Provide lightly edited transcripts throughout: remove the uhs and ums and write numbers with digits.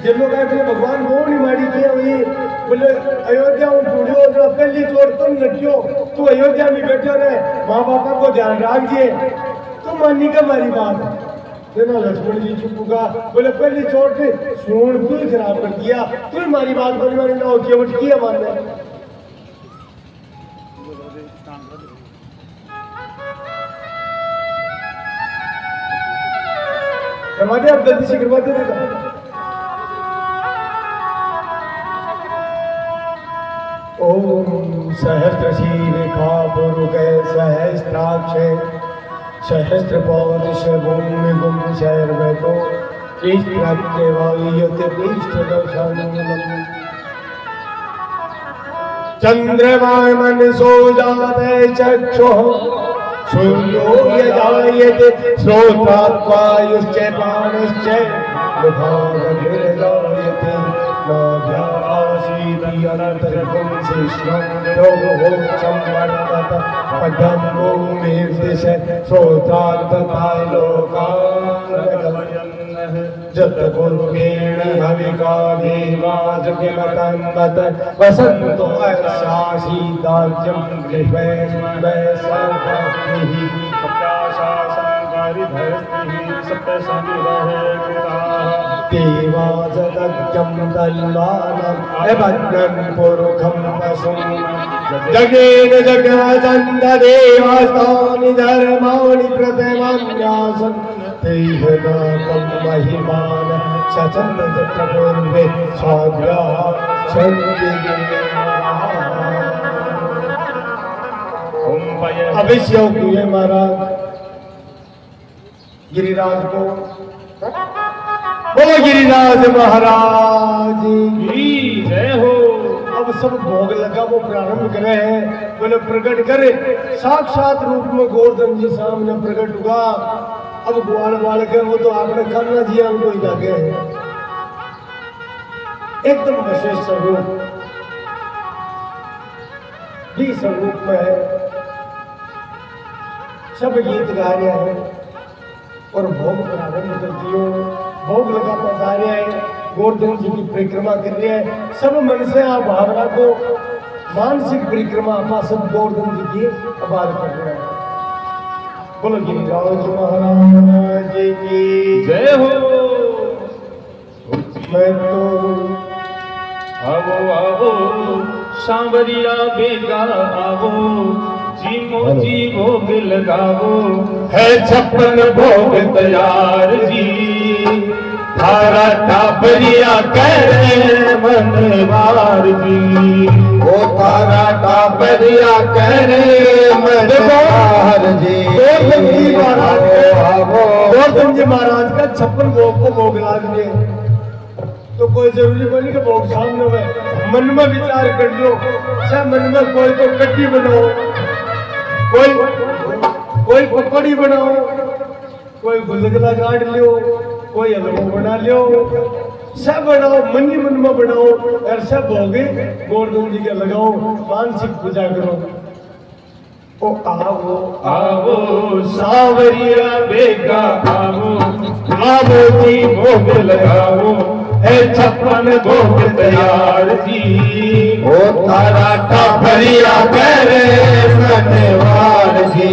जब लोग आए बोले भगवान वो नहीं मारी किया हुई बोले अयोध्या हूँ ढूंढियो जो पहली चोट तुम नटियो तू अयोध्या में बैठो रहे माँ बापा को ध्यान रखिए तुम मानी का मारी बात देना लक्ष्मण जी चुपूगा बोले पहली चोट सुन तू ही खराब कर दिया तू मारी बात बोली मारी ना होती है किया मानने हमारे आप जल्दी से करवा दे ओम सहस्रशीरेखा पुरुके सहस्राक्षे सहस्रपौरुष भूमि गुम शैर्वतो इष्टदेवायते इष्टदर्शनम् चंद्रमा मनसो जाते चक्षुः सूर्यो यजायते श्रोत्रात्वायुश्च प्राणश्च मुखादभिर्जायते नाभ्यासीति अनन्तरं शिष्णं योगोक्षं वर्तत पदं भूमिर्दिश श्रोत्रात्तताय लोकान् जतगुरुकेण हविका देवाजकिमतं वद वसन्तो शासीदाज्यं वैसर्वैः देवाजदज्ञं तल्वानम् अभद्रं पुरुखं पशुं जगेन जगदन्त देवास्तानि धर्माणि प्रथमान्यासन् तेह नाकं महिमान सचन्द प्रपूर्वे साग्रा अभिषेक हुए महाराज गिरिराज को बोलो गिरिराज महाराज की जय हो। अब सब भोग लगा वो प्रारंभ करे हैं बोले प्रकट करे साक्षात रूप में गोवर्धन जी सामने प्रकट हुआ। अब ग्वाल वाल के वो तो आपने करना जी हमको ही जाके एकदम विशेष स्वरूप भी स्वरूप में है सब गीत गा रहे हैं और भोग प्रारंभ कर दियो भोग लगा पहुंचा रहे हैं गोवर्धन जी की परिक्रमा कर रहे हैं सब मन से आप भावना को मानसिक परिक्रमा अपना सब गोवर्धन जी की आभार कर रहे हैं। बोलो गिरिराज महाराज की जय हो। मैं तो आवो आवो सांवरिया बेगा आवो जी मोजी भोग लगावो है 56 भोग तैयार जी थारा टापरिया करे मनवार जी वो थारा टापरिया करे मनवार जी गोवर्धन जी महाराज का 56 भोग को भोग लागने तो कोई जरूरी बोली कि भोग सामने में मन में विचार कर लो सब मन में कोई तो कट्टी बनाओ कोई पकौड़ी बनाओ कोई गुलगुला काट लियो कोई हलवा बना लियो सब बनाओ मन ही मन में बनाओ और सब भोगे गोवर्धन जी के लगाओ मानसिक पूजा करो। ओ आवो आवो सांवरिया बेगा आवो आवो जी भोग लगाओ है 56 भोग तैयार जी वो थारा टापरिया करे मनवार जी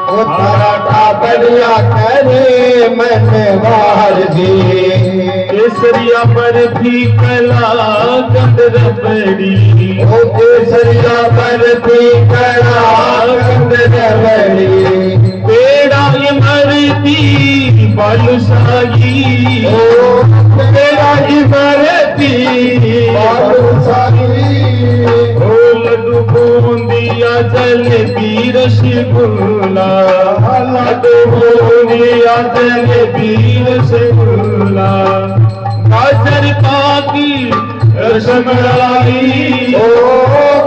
वो थारा टापरिया करे मनवार जी केसरिया पर भी कला गंध रबड़ी वो केसरिया पर भी कला गंध रबड़ी बेड़ा इमरती बालुशाही बेड़ा इमरती बालुशाही लड्डू बूंदिया जलेबी रसगुल्ला लड्डू बूंदिया जलेबी रसगुल्ला गाजर पाकी रसमलाई ओ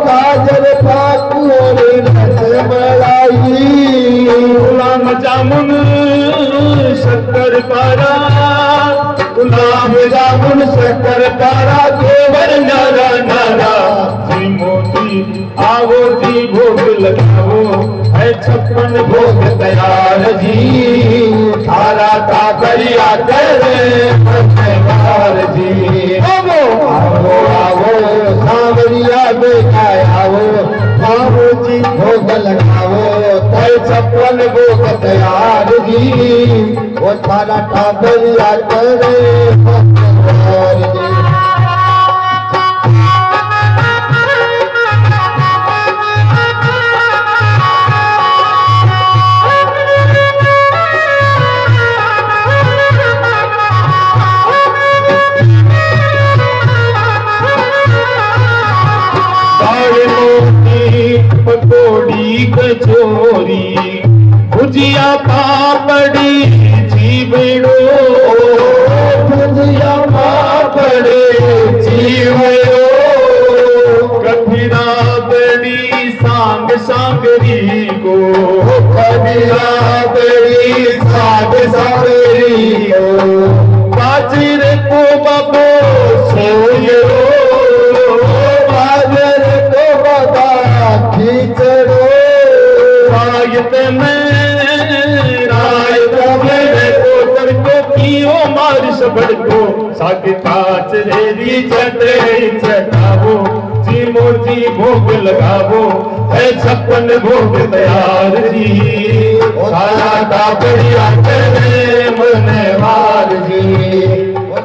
गाजर पाकी और रसमलाई गुलाब जामुन शक्कर पारा गुलाब जामुन शक्कर पारा घेवर नारा नारा जी मोती आवो जी भोग लगाओ है 56 भोग तैयार जी थारा टापरिया करे मनवार भोग लगाओ तय 56 भोग तैयार जी वो थारा टाबरिया करे भगवान जी। पकौड़ी कचोरी भुजिया पापड़ी जीवड़ो भुजिया पापड़ी जीवड़ो कठिना बड़ी सांग सांगरी को कठिना बड़ी सांग सांगरी को बाजरे को बबो सोयो खींचड़ो रायत में कोतर को कियो मारिश बड़को साग काच रेरी चटे चटावो जी मोजी भोग लगावो है 56 भोग तैयार जी सारा टाबरिया करे मनवार जी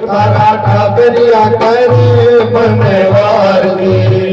सारा टाबरिया करे मनवार जी।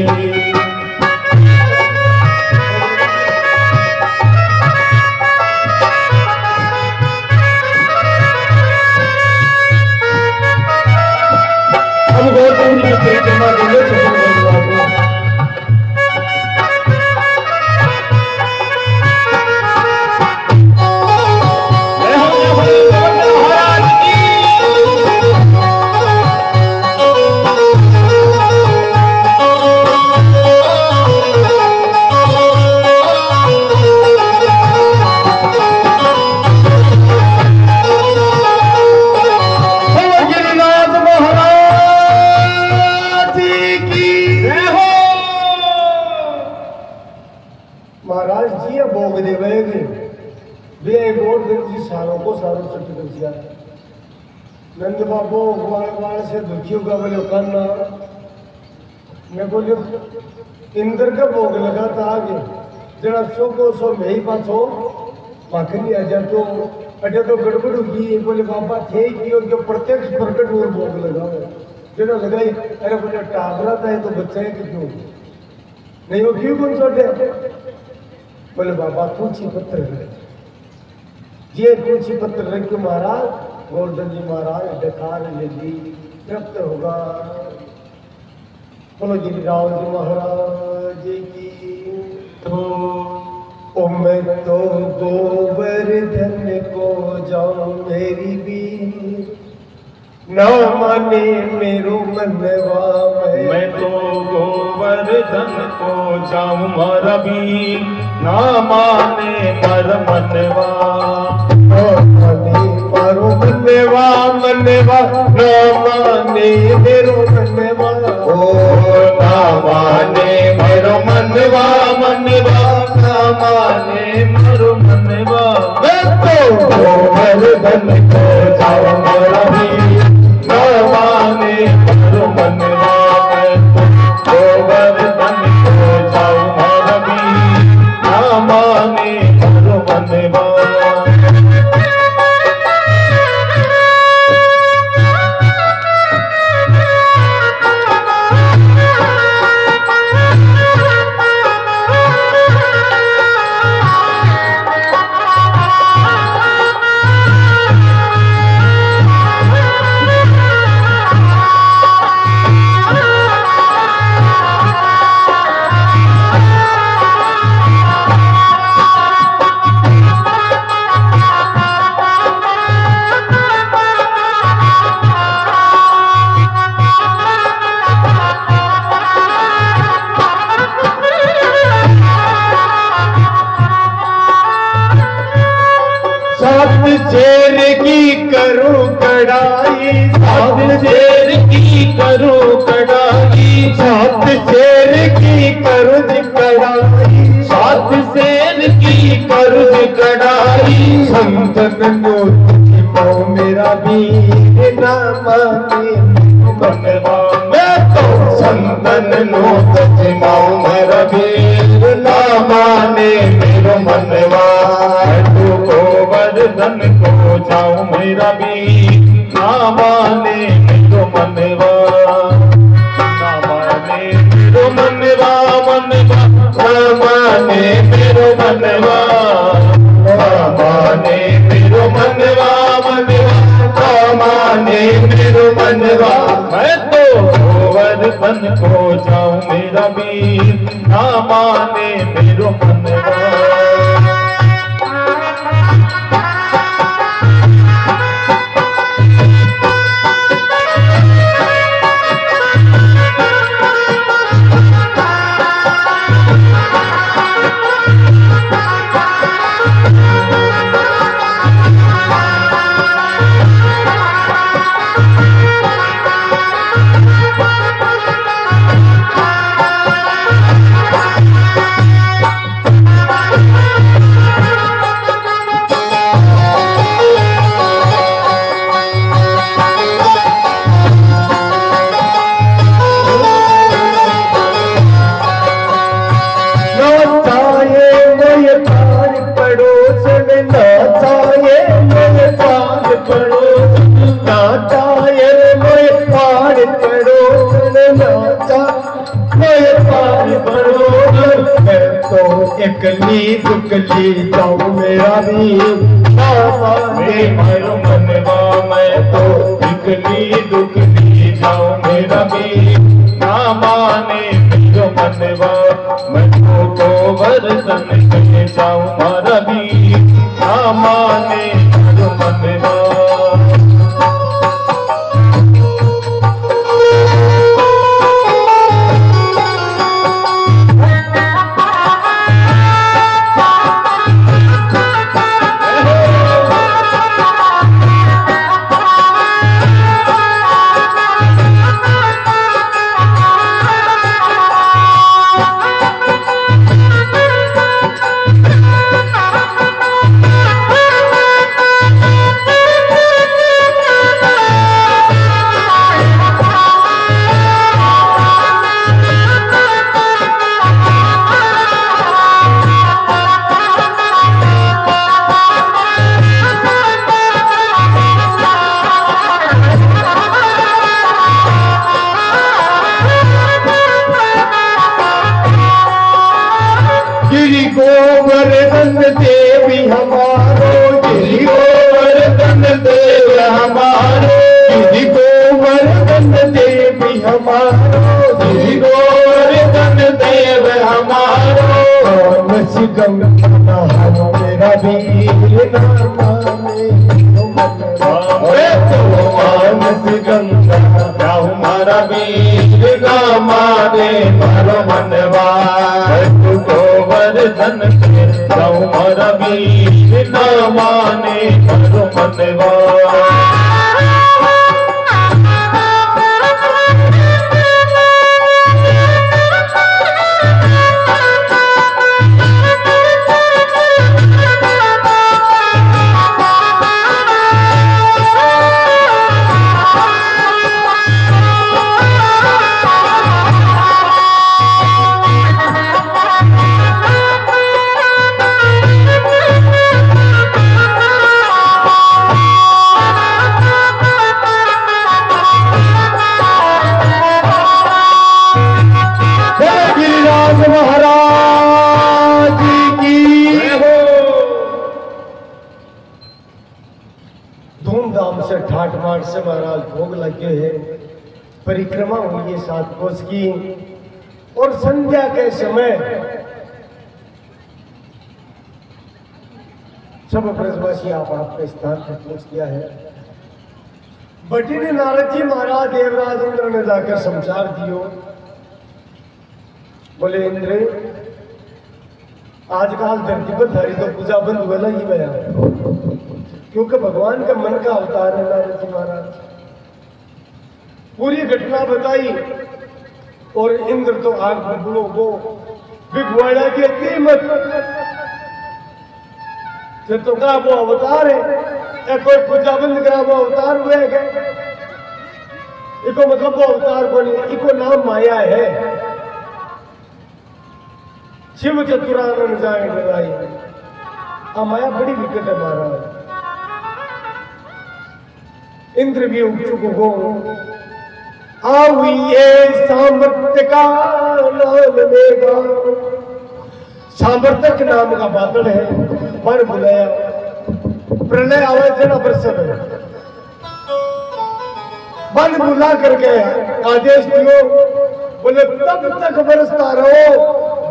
महाराज जी भोग देवे वे गोवर्धन जी सारों को सारों चटकिया नंद बाबू वाल से दुखियों का बोले करना मैं बोलियो इंद्र का भोग लगा था आगे जरा सो को सो में ही पाछो माखनी आ जा तो अटे तो गड़बड़ हुई बोले बाबा थे कि जो प्रत्यक्ष प्रकट और भोग लगाओ जरा लगाई अरे बोले टाबरा था तो बच्चा है कि क्यों नहीं वो क्यों कौन छोटे बोले बाबा तुलसी पत्र ये तुलसी पत्र रख के महाराज गोवर्धन जी महाराज डकार लेगी तृप्त होगा। बोलो गिरिराज जी महाराज की ओ मैं तो गोवर्धन को जाऊं मेरी भी ना माने मेरो मनवा मैं तो गोवर्धन को जाऊं मारा भी ना माने मर मनवा मारो मनवा मनवा ना माने मेरो मनवा ओ ना माने मेरो मनवा मनवा ना माने मरो मनवा मैं तो गोवर्धन को जाऊं मारा भी ना माने मरो मनवा गोवर्धन को जाऊं मारा भी ना माने मरो मनवा। शेर की करो कड़ाई सात शेर की करो कड़ाई सात शेर की करो कड़ाई सात शेर की करो कड़ाई संतन मोती मेरा भी नाम मनवा मैं संतन नो तजमाऊ मेरा वीर ना माने मेरो मनवा तू गोवर्धन को जाऊं मेरा वीर ना माने मेरो मनवा ना माने मेरो मनवा मनवा ना माने मेरो मनवा ना माने मेरो मनवा मनवा ना माने मेरो मनवा मैं तो गोवर्धन को जाऊं मेरा वीर ना माने मेरो मनवा एकली दुकली जाऊं मेरा वीर ना माने मेरो मनवा मैं तो एकली दुकली जाऊं मेरा वीर ना माने मेरो मनवा मैं तो गोवर्धन के जाऊं मारा वीर ना माने मेरो मनवा गोवर्धन देवी हमारो गिरी गोवर्धन देव हमारो गिरी गोवर्धन देवी हमारो गिरी गोवर्धन देव हमारो मानस गंगा मेरा वीर ना माने मानस गंगा हमारा वीर ना माने मारो मनवा गोवर्धन के जाऊं मारा वीर ना माने मेरो मनवा ठाट माट से महाराज भोग लगे हैं। परिक्रमा हुई है 7 कोस की और संध्या के समय सब ब्रजवासी आप आपके स्थान पर पहुंच गया है। बटी ने नारद जी महाराज देवराज इंद्र ने जाकर समाचार दियो, बोले इंद्र आजकल धरती पर थारी तो पूजा बंद हुआ ही गया, क्योंकि भगवान का मन का अवतार है नारद जी महाराज। पूरी घटना बताई और इंद्र तो आग बबुलों को बिगवाड़ा की कीमत से तो कहा वो अवतार है या कोई पूजा बंद करा वो अवतार हुए इको मतलब वो अवतार को नहीं, इको नाम माया है। शिव चतुरानन जाए डराई, आ माया बड़ी विकट है महाराज। इंद्र भी उच्चुक हो आविए सामर्थ्य का नाम लेगा। सामर्थ्य नाम का बादल है, पर बुलाया प्रलय आवे जना बरसत है। बन बुला करके आदेश दियो, बोले तब तक बरसता रहो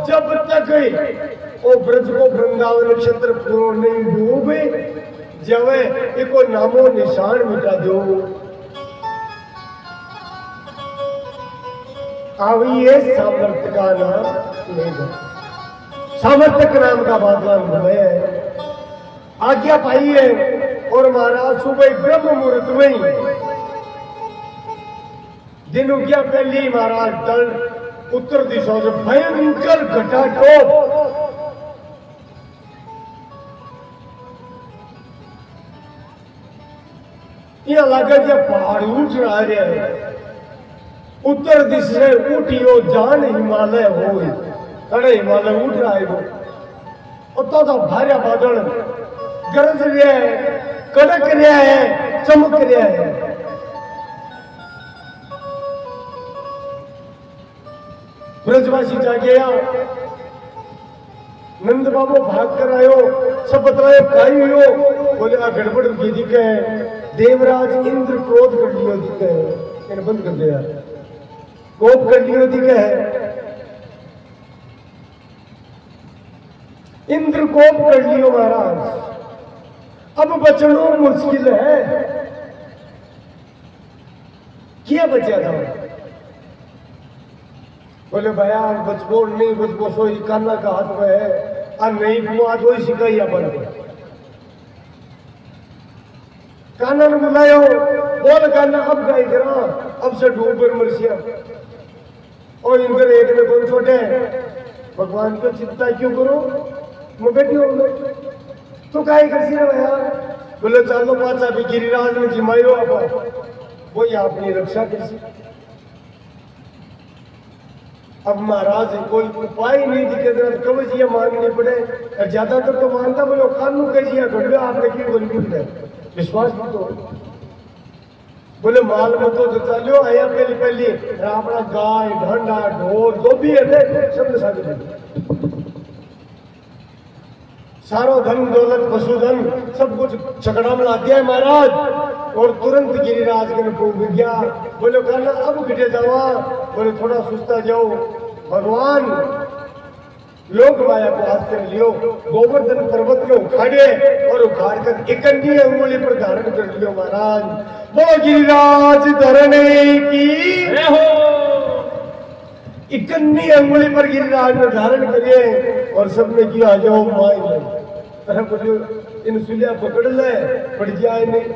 जब तक वो ब्रज को वृंदावन नक्षत्र पूर्ण नहीं डूबे, जब इको नामो निशान मिटा दो। आविए सामर्थ्य का नाम लेगा। सामर्थ्य नाम का बादल है, आज्ञा पाई है। और महाराज सुबह ब्रह्म मुहूर्त में दिन उग्या पहली महाराज दल उत्तर दिशा से भयंकर घटाटोप यह लगा जब पहाड़ उठ रहा है। उत्तर दिशा से उठियो जान हिमालय हो, कड़े हिमालय उठ रहा है वो। और तो भार्या बादल गरज रहा है, कड़क रहा है, चमक रहा है। ब्रजवासी जागे नंद बाबू भाग कर आयो, सब बतलायो काई हो। बोले आ गड़बड़ की दिखे, देवराज इंद्र क्रोध कर लियो दिखे, इन्हें बंद कर दिया, कोप कर लियो दिखे। इंद्र कोप कर लियो महाराज, अब बचना मुश्किल है। क्या बचा था? बोले भैया बचबो नहीं, बचबो सो कान्ना का हाथ में है। आ नहीं वो आज वही सिखाई अपन कान्ना ने बुलायो, बोल कान्ना अब गाय करा, अब से डूब पर मरसिया। और इंद्र एक में कौन छोटे, भगवान को चिंता क्यों करो, मैं बैठी हूँ तो काय करसी रे भैया। बोले चलो पाचा भी गिरिराज ने जिमायो आप, वो अपनी रक्षा करसी। अब महाराज कोई उपाय नहीं दिखे, कवजिया मांगने पड़े। ज्यादातर तो मानता बोलो कानू कजिया घट आपने क्यों बोल विश्वास भी तो बोले माल में तो चलो आया पहले पहले अपना गाय ढंडा ढोर जो भी है सब साथ सारो धन दौलत पशुधन सब कुछ छकड़ा में ला दिया है महाराज। और तुरंत गिरिराज के पूछ गया, बोले कहना अब घटे जावा, बोले थोड़ा सुस्ता जाओ। भगवान लोक माया को हाथ कर लियो, गोवर्धन पर्वत में उखाड़े और उखाड़ कर इकन्नी अंगुली पर धारण कर लियो महाराज। वो गिरिराज धरने की इकन्नी अंगुली पर गिरिराज ने धारण करिए और सबने किया आ जाओ माई बोलियो इन सुलिया पकड़ ले पड़ जाए नहीं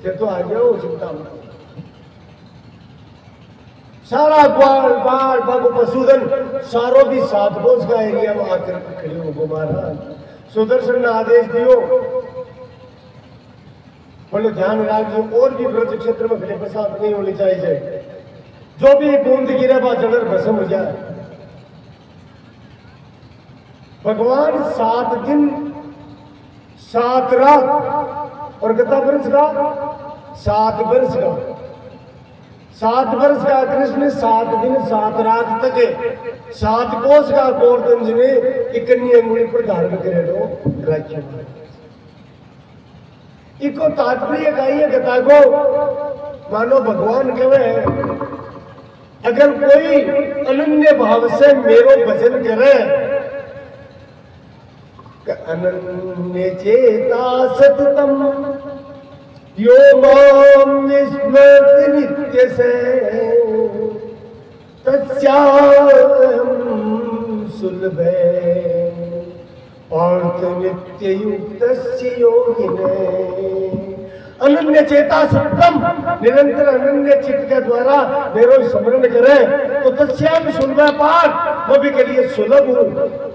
तो आ जाओ चिंता में। सारा ग्वाल बाल बाबू पशुधन सारों भी सात बोझ का एरिया में आकर खड़े हो महाराज। सुदर्शन ने आदेश दियो, बोले ध्यान रखिए और भी ब्रज क्षेत्र में खड़े प्रसाद नहीं होनी चाहिए, जो भी बूंद गिरे बा जड़र भस्म हो जाए। भगवान 7 दिन 7 रात और कितना वर्ष का 7 वर्ष का 7 वर्ष का कृष्ण 7 दिन 7 रात तक 7 कोष का गोवर्धन जी ने इकन्नी अंगुली पर धारण करे लो राज्य। इको तात्पर्य कहिए कथा को मानो भगवान कहे अगर कोई अनन्य भाव से मेरो भजन करे, अनन्य चेता सततम यो माम स्मृति नित्य से तस्याहं सुलभे पार्थ नित्य युक्तस्य योगिने। अनन्य चेता सततम निरंतर अनन्य चित्त के द्वारा मेरो स्मरण करे तो तस्याम सुलभ पाठ वो भी के लिए सुलभ हूँ।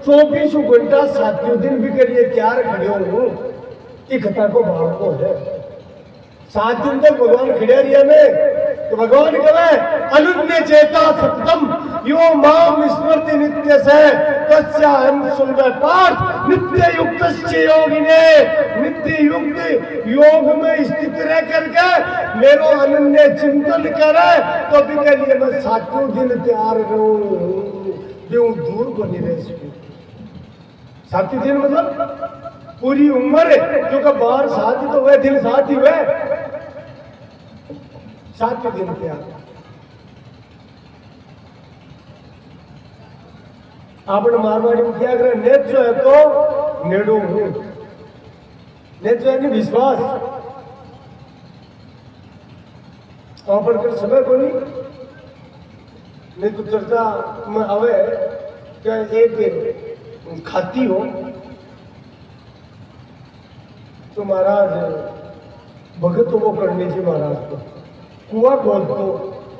24 घंटा 7 दिन भी के लिए तैयार खड़े हूँ। कथा को भाव को है 7 दिन तक भगवान खड़े रिया में तो भगवान कहे अनुन्य चेता सततम यो माम स्मृति नित्य से तस्याहं सुनवे पार्थ नित्य युक्त योगिने। नित्य युक्त योग में स्थित रह करके मेरो अनन्य चिंतन करे तो भी के लिए मैं सातों दिन तैयार रहूं जो दूर बनी रह सकूं। 7 दिन मतलब पूरी उम्र है, क्योंकि बाहर 7 तो वह दिन 7 ही हुए। 7 दिन तैयार। आपने मारवाड़ी में क्या करें, नेत जो है तो नेड़ो हूं, नेत जो है नहीं विश्वास पर कर समय को नहीं तो चर्चा में आवे क्या एक खाती हो तो महाराज भगत वो करने जी महाराज को कुआ खोल दो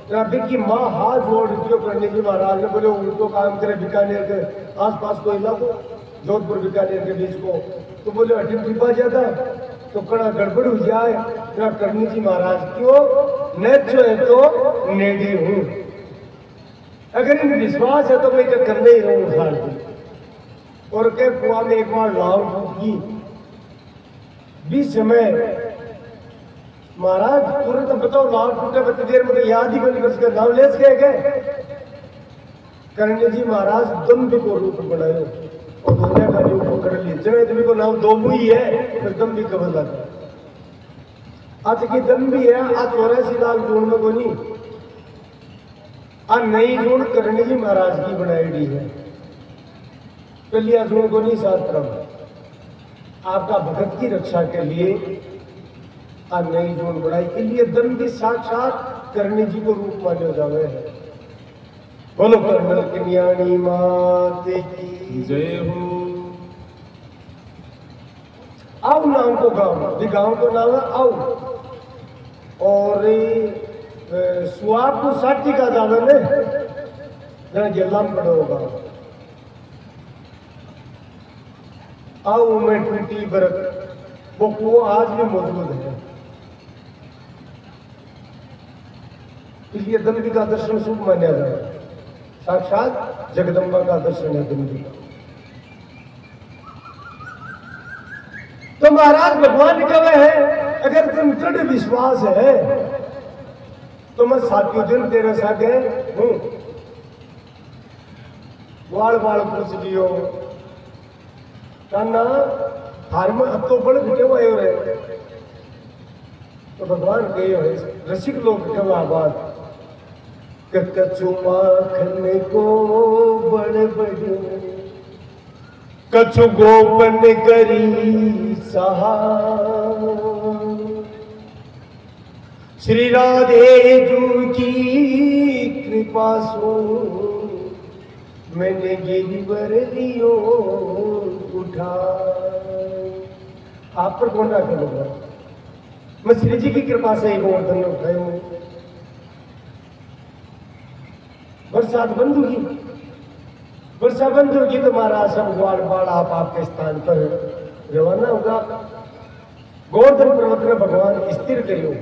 ट्रैफिक की माँ हाथ जोड़ दियो करने जी महाराज ने बोले उनको काम करे बीकानेर के आसपास को इलाको जोधपुर बीकानेर के बीच को तो बोले अटिल टिपा जाता तो कड़ा गड़बड़ हो जाए क्या करनी जी महाराज क्यों नेत जो है तो नेडी हूं अगर इन विश्वास है तो मैं क्या करने ही रहूं साल की और के कुआ में एक बार लाभ की 20 समय महाराज तुरंत बताओ लाभ टूटे बच्चे देर में तो याद ही बनी बस का नाम ले गए करने जी महाराज दम्भ को रूप बनाए और दुनिया का रूप पकड़ लिए जगह तुम्हें को नाम दो ही है तो दम्भी कबल आज की दम भी है आज 84 लाख जोड़ में को नहीं आज नई जोड़ करने जी महाराज की बनाई डी है पहली जोड़ को नहीं शास्त्र आपका भगत की रक्षा के लिए आज नई जोड़ बढ़ाई के लिए दम भी साक्षात करने जी को रूप मान्य जावे है। बोलो कर्नल कन्याणी माते की जय हो। आओ नाम को गाँव गाँव को नाम है आओ और सुआब को 60 का ज्यादा ने जरा जिला में पड़ा होगा आओ मैं टूटी बरत वो आज भी मौजूद है इसलिए दंडी का दर्शन शुभ माना जाए साक्षात जगदम्बा का दर्शन है दंडी का। तो महाराज भगवान कहे है अगर तुम दृढ़ विश्वास है तो मैं 7 दिन तेरे साथ हूं वाल वाल पूछ लियो कहना हार में अब तो बड़े घुटे हुए हो रहे तो भगवान कहे रसिक लोग कहा बात कच्चू माखन को बड़े बड़े कछु गोपन करी सहा श्री राधे जू की कृपा सो मैंने गिरिवर लियो उठा। आप पर कौन रखा होगा मैं श्री जी की कृपा से एक और धन्य उठाए हूं। बरसात बंद होगी वर्षा बंद होगी तो महाराज सब ग्वाल बाढ़ आप आपके स्थान पर रवाना होगा। गोवर्धन पर्वत में भगवान स्थिर करियो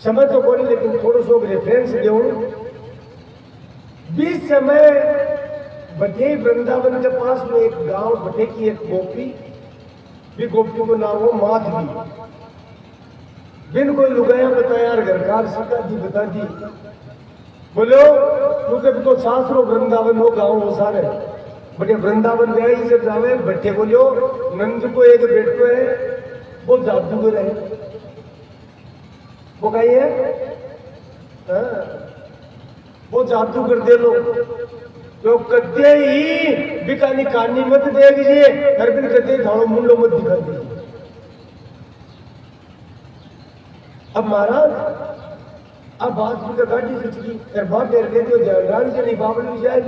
समय तो बोली लेकिन थोड़ा सो रेफरेंस दो 20 समय बटे वृंदावन के पास में एक गांव बटे की एक गोपी भी गोपी को नाम हो माधवी बिन कोई लुगाया बताया घरकार सीता जी बता दी बोलो क्योंकि तो शास्त्रों वृंदावन हो गाँव हो सारे बटे वृंदावन गए ही जब जावे बट्टे बोलो नंद को एक बेटो है वो जादूगर है वो कही है वो जादूगर दे लो तो कद्दे ही बिकानी कानी मत देखिए हर दिन कद्दे झाड़ो मुंडो मत दिखा दीजिए। अब महाराज अब बात की गाड़ी से चली फिर बहुत देर कहते हो जयराम से नहीं बाबल भी जाए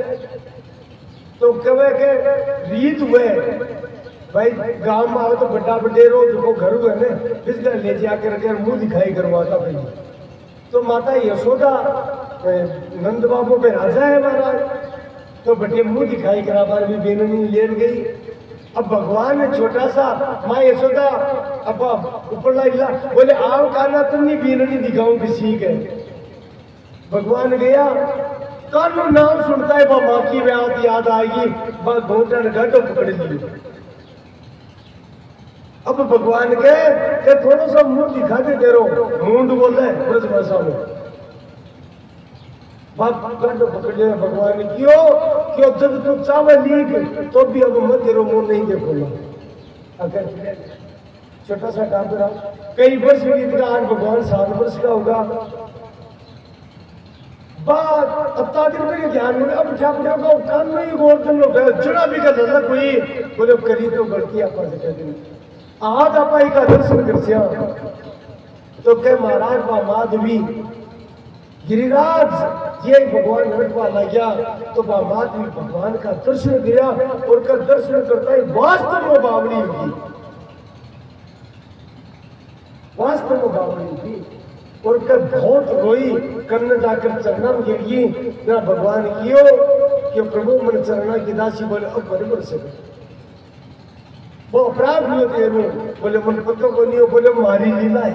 तो कहे के रीत हुए भाई गांव में आओ तो बड़ा बडेरो जो घर हुए ने इसका ले जाकर मुंह दिखाई करवाता भाई तो माता यशोदा नंद बाबू पे राजा है महाराज तो बटे मुंह दिखाई करा बार भी बेननी लेट गई अब भगवान ने छोटा सा माँ यशोदा अब ऊपर ला बोले आओ काना तुमने बीननी दिखाऊं किसी के। भगवान गया कानू नाम सुनता है वह माँ की बात याद आएगी बस घोटन घटो पकड़ ली। अब भगवान के थोड़ा सा मुंह दिखा दे रहो मुंड बोलता है ब्रज भाषा में बाप गड्ढ पकड़ लिया भगवान ने क्यों जब तू चावल लीक तो भी अब मत तेरो मुंह नहीं देखूंगा। अगर छोटा सा काम करा कई वर्ष बीत गया आज भगवान 7 वर्ष का होगा बात अब तादिर में ध्यान में अब क्या पड़ेगा काम में ही गोवर्धन लोग जुड़ा भी कर लगा कोई बोले करी तो गलती आप से कहते हैं आज आप का दर्शन कर तो कह महाराज माधवी गिरिराज ये भगवान हटवा लगा तो माधवी भगवान का दर्शन किया और का दर्शन करता है वास्तव में बावली होगी वास्तव में बावली होगी और कब बहुत रोई कन्न जाकर चरणा में गिर गई ना भगवान कियो कि प्रभु मन चरणा की दासी बोले अब बराबर से वो अपराध नहीं होते बोले मन पत्तों को नहीं हो बोले मारी लीला ही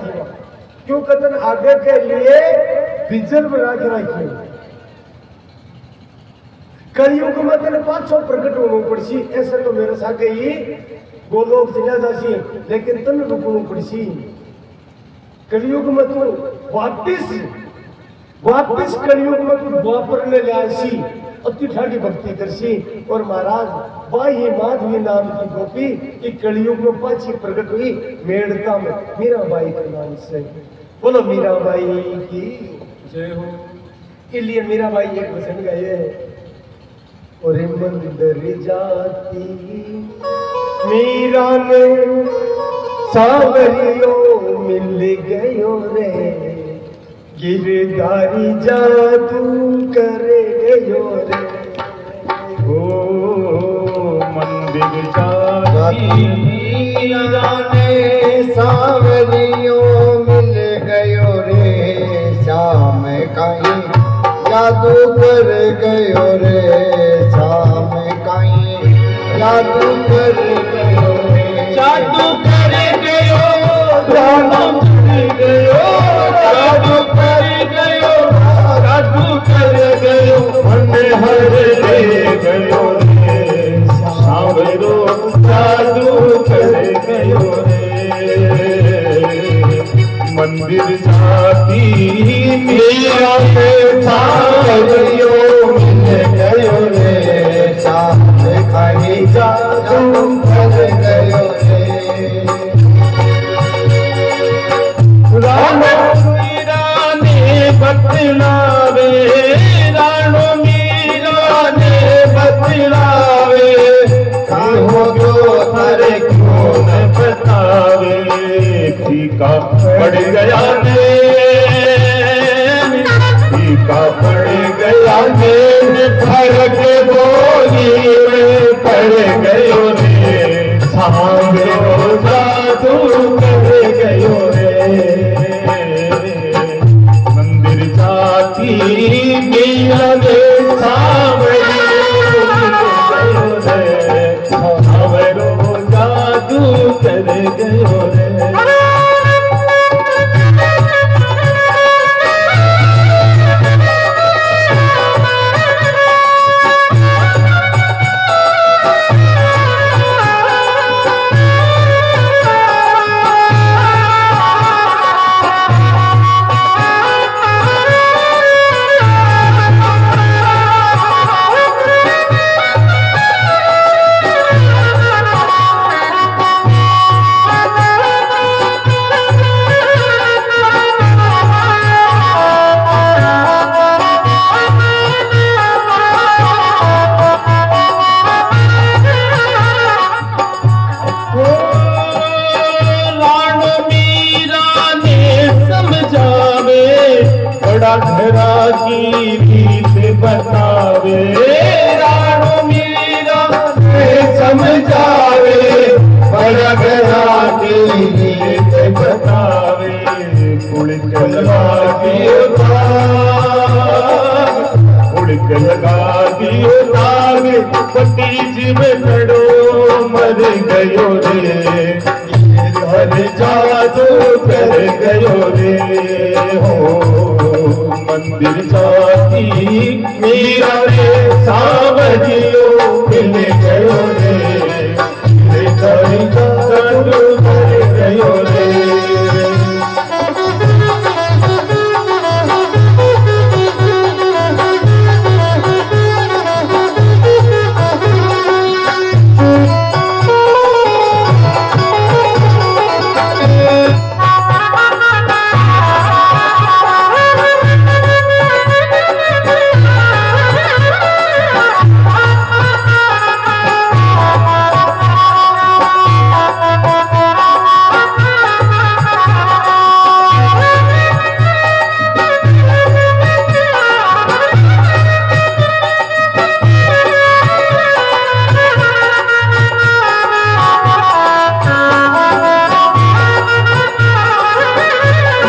क्यों कथन आगे के लिए विजल बना के रखिए कलयुग में तेरे 500 प्रकट होना पड़सी ऐसा तो मेरे साथ ही गोलोक चला जासी लेकिन तन रुकना पड़सी कलयुग में तू वापिस कलयुग में तू द्वापर में लासी अति ठाड़ी भक्ति करसी और महाराज बाही माधवी नाम की गोपी कि कलयुग में पाची प्रकट हुई मेड़ता में मीराबाई के नाम से बोलो मीराबाई की जय हो। इसलिए मीराबाई एक वचन गाए और मंदिर जाती मीरा ने सावरियों मिल गयो रे गिरधारी जादू करे गयो रे ओ मंदिर जाती मीरा ने सावरियों मिल गयो रे श्याम कहीं जादू कर गयो रे श्याम कहीं जादू कर गयो रे जादू कर गयो जादू कर गयो जादू कर गयो जादू कर गयो मन हर ले गयो रे सावरो जादू कर गयो रे मंदिर जाती मीरा के सावरियों मिल गयो रे श्याम कहीं जादू कर गयो रे राणो मीरा ने बतलावे राणो मीरा ने बतलावे कहो जो अरे क्यों न बतावे फीका पड़ गया ने फीका पड़ गया ने फर्क बोली में पड़ गयो रे सामरो जादू कर गयो रे मंदिर जाती मीरा ने सामरो जादू कर गयो रे घरा की रीत बतावे राणो मीरा समझावे बड़ा घरा की रीत बतावे उड़क लगा दियो उड़क लगा दियो नाग पतीज में खड़ो मर मंदिर जाती मीरा रे सावरियो मिल गयो रे जादू कर गयो रे।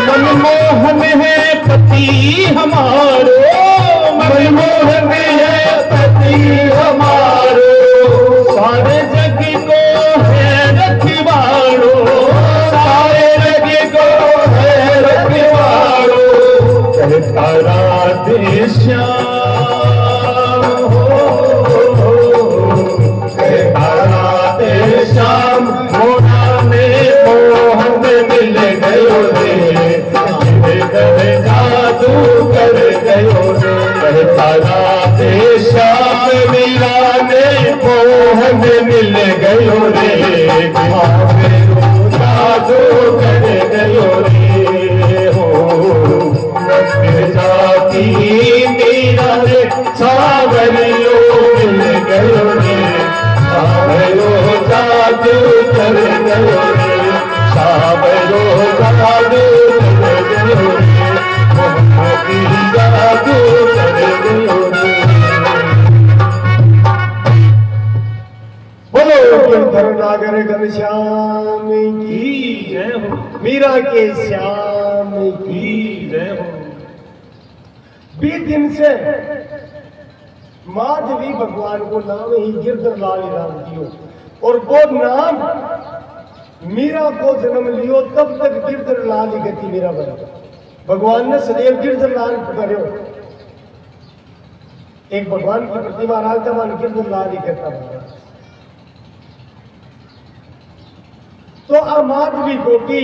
मनमोहन है पति हमारो, मनमोहन है पति हमारो, सारे जग को है रखवारो, सारे जग को है रखवारो, कहता राधे श्याम हो, कहता राधे श्याम मोना ने मोहन मिल गयो रे जादू कर गयो रे। कहता राधे श्याम मीरा ने मोहन मिल गयो रे जादू कर गयो रे हो। मंदिर जाती मीरा ने सावरियो मिल गयो रे सावरो जादू कर गयो रे सावरो जादू कर गयो रे जादू कर गयो रे। बोलो करुणागर घनश्याम की जय हो, मीरा के श्याम की जय हो। 20 दिन से माधवी भगवान को नाम ही गिरधर लाल राम दियो और वो नाम मीरा को जन्म लियो तब तक गिरधर लाल ही गति मीरा बना। भगवान ने सदैव गिरधर लाल पुकार्यो। एक भगवान की प्रतिमा राजता मान गिरधर लाल ही कहता था। तो माधवी गोपी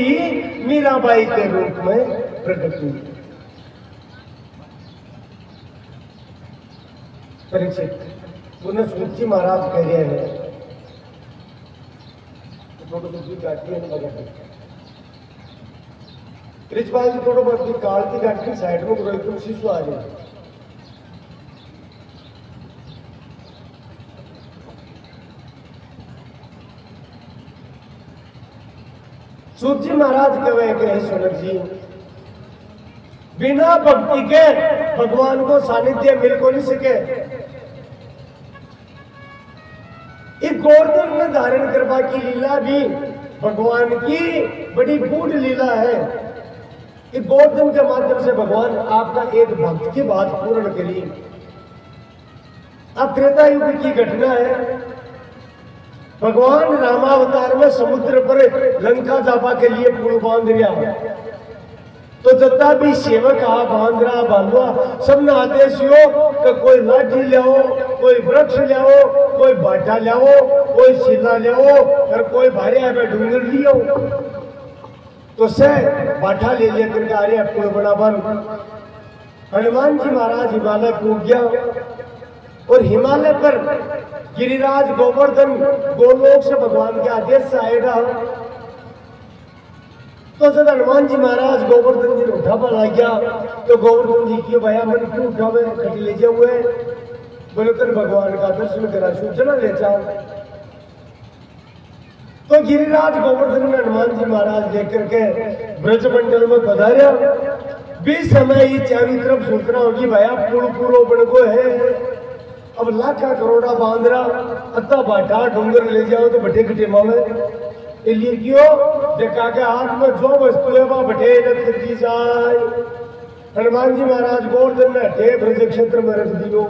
मीराबाई के रूप में प्रकट हुई। परीक्षित पुनः सूची महाराज कह रहे हैं थोड़ा सूची काटी है रिचपाल जी थोड़ा बहुत काल की काट के साइड में करो एकदम शिशु आ जाए। सूत जी महाराज कहे कि सुनक जी बिना भक्ति के भगवान को सानिध्य मिल को नहीं सके। एक गोवर्धन में धारण करवा की लीला भी भगवान की बड़ी गूढ़ लीला है। इस गोवर्धन के माध्यम से भगवान आपका एक भक्त की बात पूर्ण करिए। अब त्रेता युग की घटना है। भगवान रामावतार में समुद्र पर लंका जापा के लिए पुल बांध लिया। तो जितना भी सेवक आ बांध रहा बांधवा सब ने आदेश हो कि कोई लाठी लियाओ, कोई वृक्ष लियाओ, कोई बाटा लियाओ, कोई शिला लियाओ और कोई भारी में डूंगर लियो। तो से बाटा ले लिया करके आ रहे पुल बना बन। हनुमान जी महाराज हिमालय कूद गया और हिमालय पर गिरिराज गोवर्धन गोलोक से भगवान के आदेश से आएगा। तो जब हनुमान जी महाराज गोवर्धन जी ने उठावा लग गया तो गोवर्धन जी की भैया मन क्यों उठावे खट ले हुए बोले कर भगवान का दर्शन करा सूचना ले जाओ। तो गिरिराज गोवर्धन ने हनुमान जी महाराज लेकर के ब्रजमंडल में पधारा। 20 समय ही चारों तरफ सूचना होगी भैया पुल पूरो बन को है। अब लाखा करोड़ा बांध रहा अत्ता बाटा डूंगर ले जाओ तो बटे कटे मामे इसलिए क्यों देखा के हाथ में जो वस्तु है वह बटे रख दी जाए। हनुमान जी महाराज गोवर्धन ने हटे ब्रज क्षेत्र में रख दियो।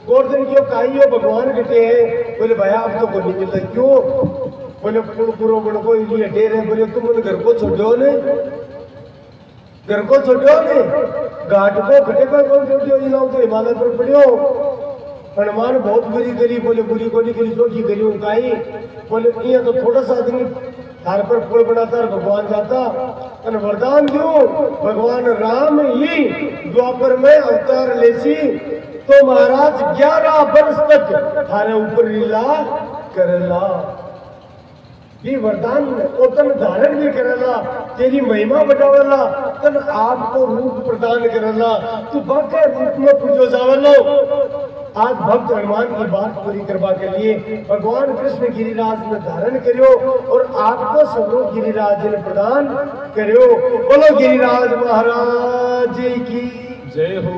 गोवर्धन क्यों काइयो भगवान कटे है बोले भैया अब तो कोई नहीं मिलता क्यों बोले पुल पूरो बन को इसलिए हटे रहे बोले तुम उन घर को छोड़ो ने घर को छोड़ो ने घाट को खटे पर कौन छोड़ो ये लोग तो हिमालय पर पड़ियो हनुमान बहुत बुरी करी बोले बुरी को नहीं करी चौकी करी उनकाई बोले ये तो थोड़ा सा आदमी थार पर पुल बनाता भगवान जाता और वरदान क्यों भगवान राम ही द्वापर में अवतार लेसी तो महाराज 11 वर्ष तक थारे ऊपर लीला करला ये वरदान ओ तन धारण भी करेला तेरी महिमा बढ़ावेला तन आपको रूप प्रदान करेला तू बाके रूप में पूजो जावेलो आज भक्त हनुमान की बात पूरी करवा के लिए भगवान कृष्ण गिरिराज में धारण करियो और आपको सबको गिरिराज ने प्रदान करियो। बोलो गिरिराज महाराज की जय हो।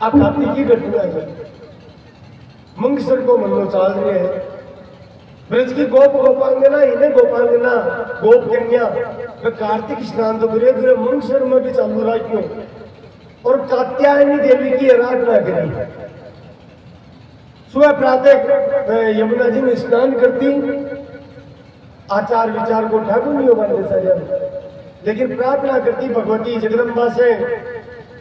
आप कार्तिक की घटना है मंगसर को मनो चाल रहे हैं ब्रज की गोप गोपांगना इन्हें गोपांगना गोप कन्या वे कार्तिक स्नान तो करे दूर मंगसर में भी चालू रहा क्यों और कात्यायनी देवी की आराधना करी। सुबह प्रातः यमुना जी में स्नान करती आचार विचार को ठाकुर नहीं होगा लेकिन प्रार्थना करती भगवती जगदम्बा से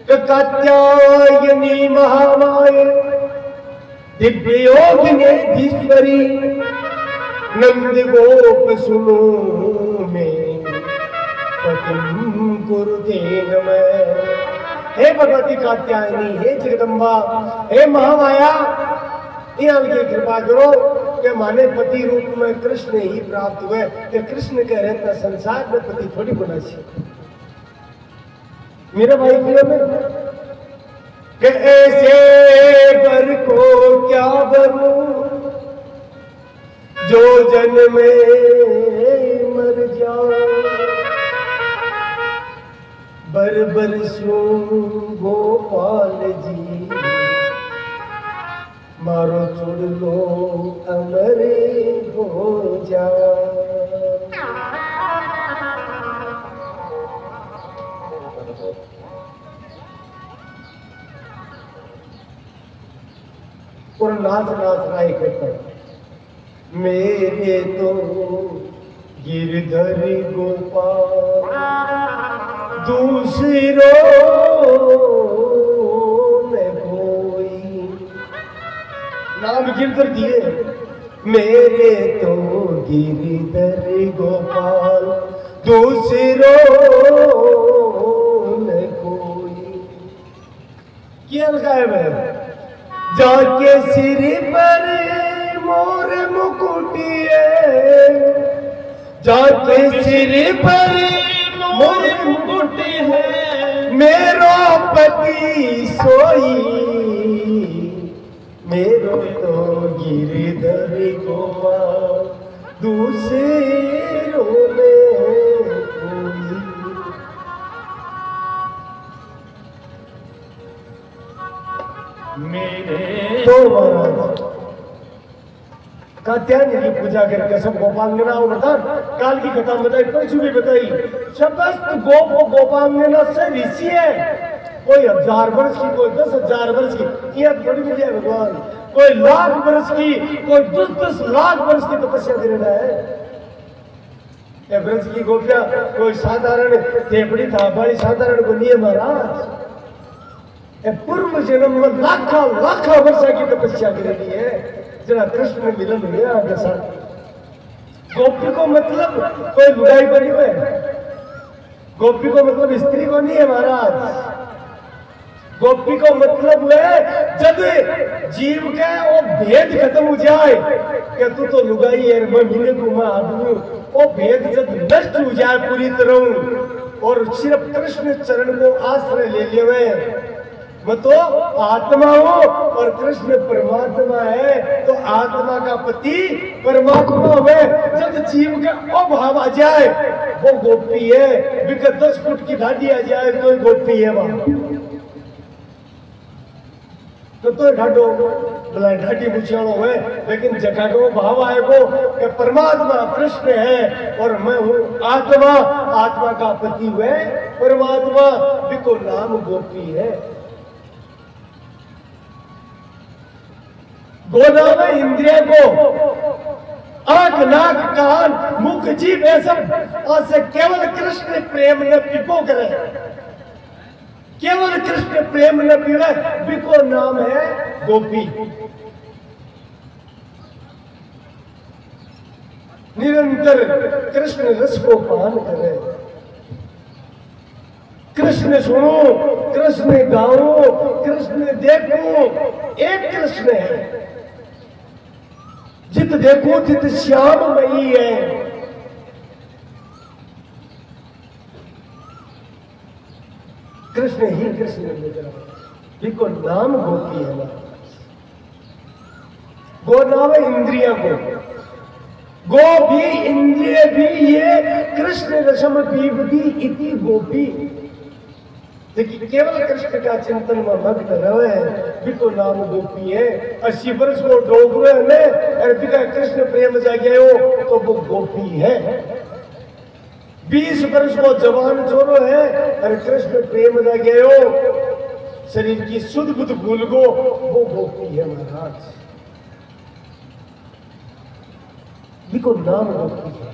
कात्यायनी महामाये दिव्योगिनेश्वरी नंद गोप सुनो में पतिम कुरुते नमः। हे भगवती कात्यायनी हे जगदम्बा हे महामाया यहाँ की कृपा करो कि माने पति रूप में कृष्ण ही प्राप्त हुए कि कृष्ण के रहता संसार में पति थोड़ी बना चाहिए मेरे भाई में कि ऐसे बर को क्या बरूं जो जन्म में मर जाओ बर सो गोपाल जी मारो छोड़ लो अमर हो जाओ। और नाच रहा एक मेरे तो गिरधर गोपाल दूसरो में कोई नाम गिरधर दिए मेरे तो गिरधर गोपाल दूसरो में कोई क्या गायब है जाके सिर पर मोर मुकुटिए जाके सिर पर मोर मुकुट है मेरो पति सोई मेरो तो गिरधर गोपाल दूसरों में कोई। मेरे तो महाराज कात्यायनी की पूजा करके सब गोपांगना बता काल की कथा बताई परसों भी बताई समस्त गोप गोपांगना से ऋषि है कोई 1000 वर्ष की कोई 10,000 वर्ष की यह थोड़ी मिली है भगवान कोई लाख वर्ष की कोई 10 लाख वर्ष की तपस्या करना है। ये ब्रज की गोपिया कोई साधारण थेपड़ी था बड़ी साधारण को नहीं है महाराज पूर्व जन्म में लाखा वर्ष की तपस्या करेगी है जरा कृष्ण मिलन हुआ आपके साथ। गोपी को मतलब कोई लुगाई बनी हुई गोपी को मतलब स्त्री को नहीं है महाराज गोपी को मतलब है जब जीव के वो भेद खत्म हो जाए कि तू तो लुगाई है मैं मिले को मैं आदमी वो भेद जब नष्ट हो जाए पूरी तरह और सिर्फ कृष्ण चरण को आश्रय ले लिए मैं तो आत्मा हूँ और कृष्ण परमात्मा है तो आत्मा का पति परमात्मा में जब जीव का अभाव आ जाए वो गोपी है विगत 10 फुट की ढाडी आ जाए तो गोपी है वहां तो ढाडो भला ढाडी बुझाणो है लेकिन जगह को भाव आएगो कि परमात्मा कृष्ण है और मैं हूँ आत्मा आत्मा का पति हुए परमात्मा बिको नाम गोपी है। गोदा में इंद्रिय को आंख नाक कान मुख जीभ है सब और से केवल कृष्ण प्रेम न पिपो करे, केवल कृष्ण प्रेम न पीवे, बिको नाम है गोपी। निरंतर कृष्ण रस को पान करे, कृष्ण सुनो, कृष्ण गाओ, कृष्ण देखो, एक कृष्ण है। जित देखो तित श्याम मई है। कृष्ण ही कृष्ण जिनको नाम गोपी है। गो नाम है इंद्रिया को, गो भी इंद्रिय भी ये कृष्ण रसम पीबती इति गोपी। देखिए केवल कृष्ण का चिंतन में मग्न रहे बिको नाम गोपी है। 80 वर्ष को डोगरे ने बिका कृष्ण प्रेम जागे हो तो वो गोपी है। 20 वर्ष को जवान छोरो है और कृष्ण प्रेम जागे हो, शरीर की शुद्ध बुद्ध भूल को, वो गोपी है महाराज। बिको नाम गोपी है।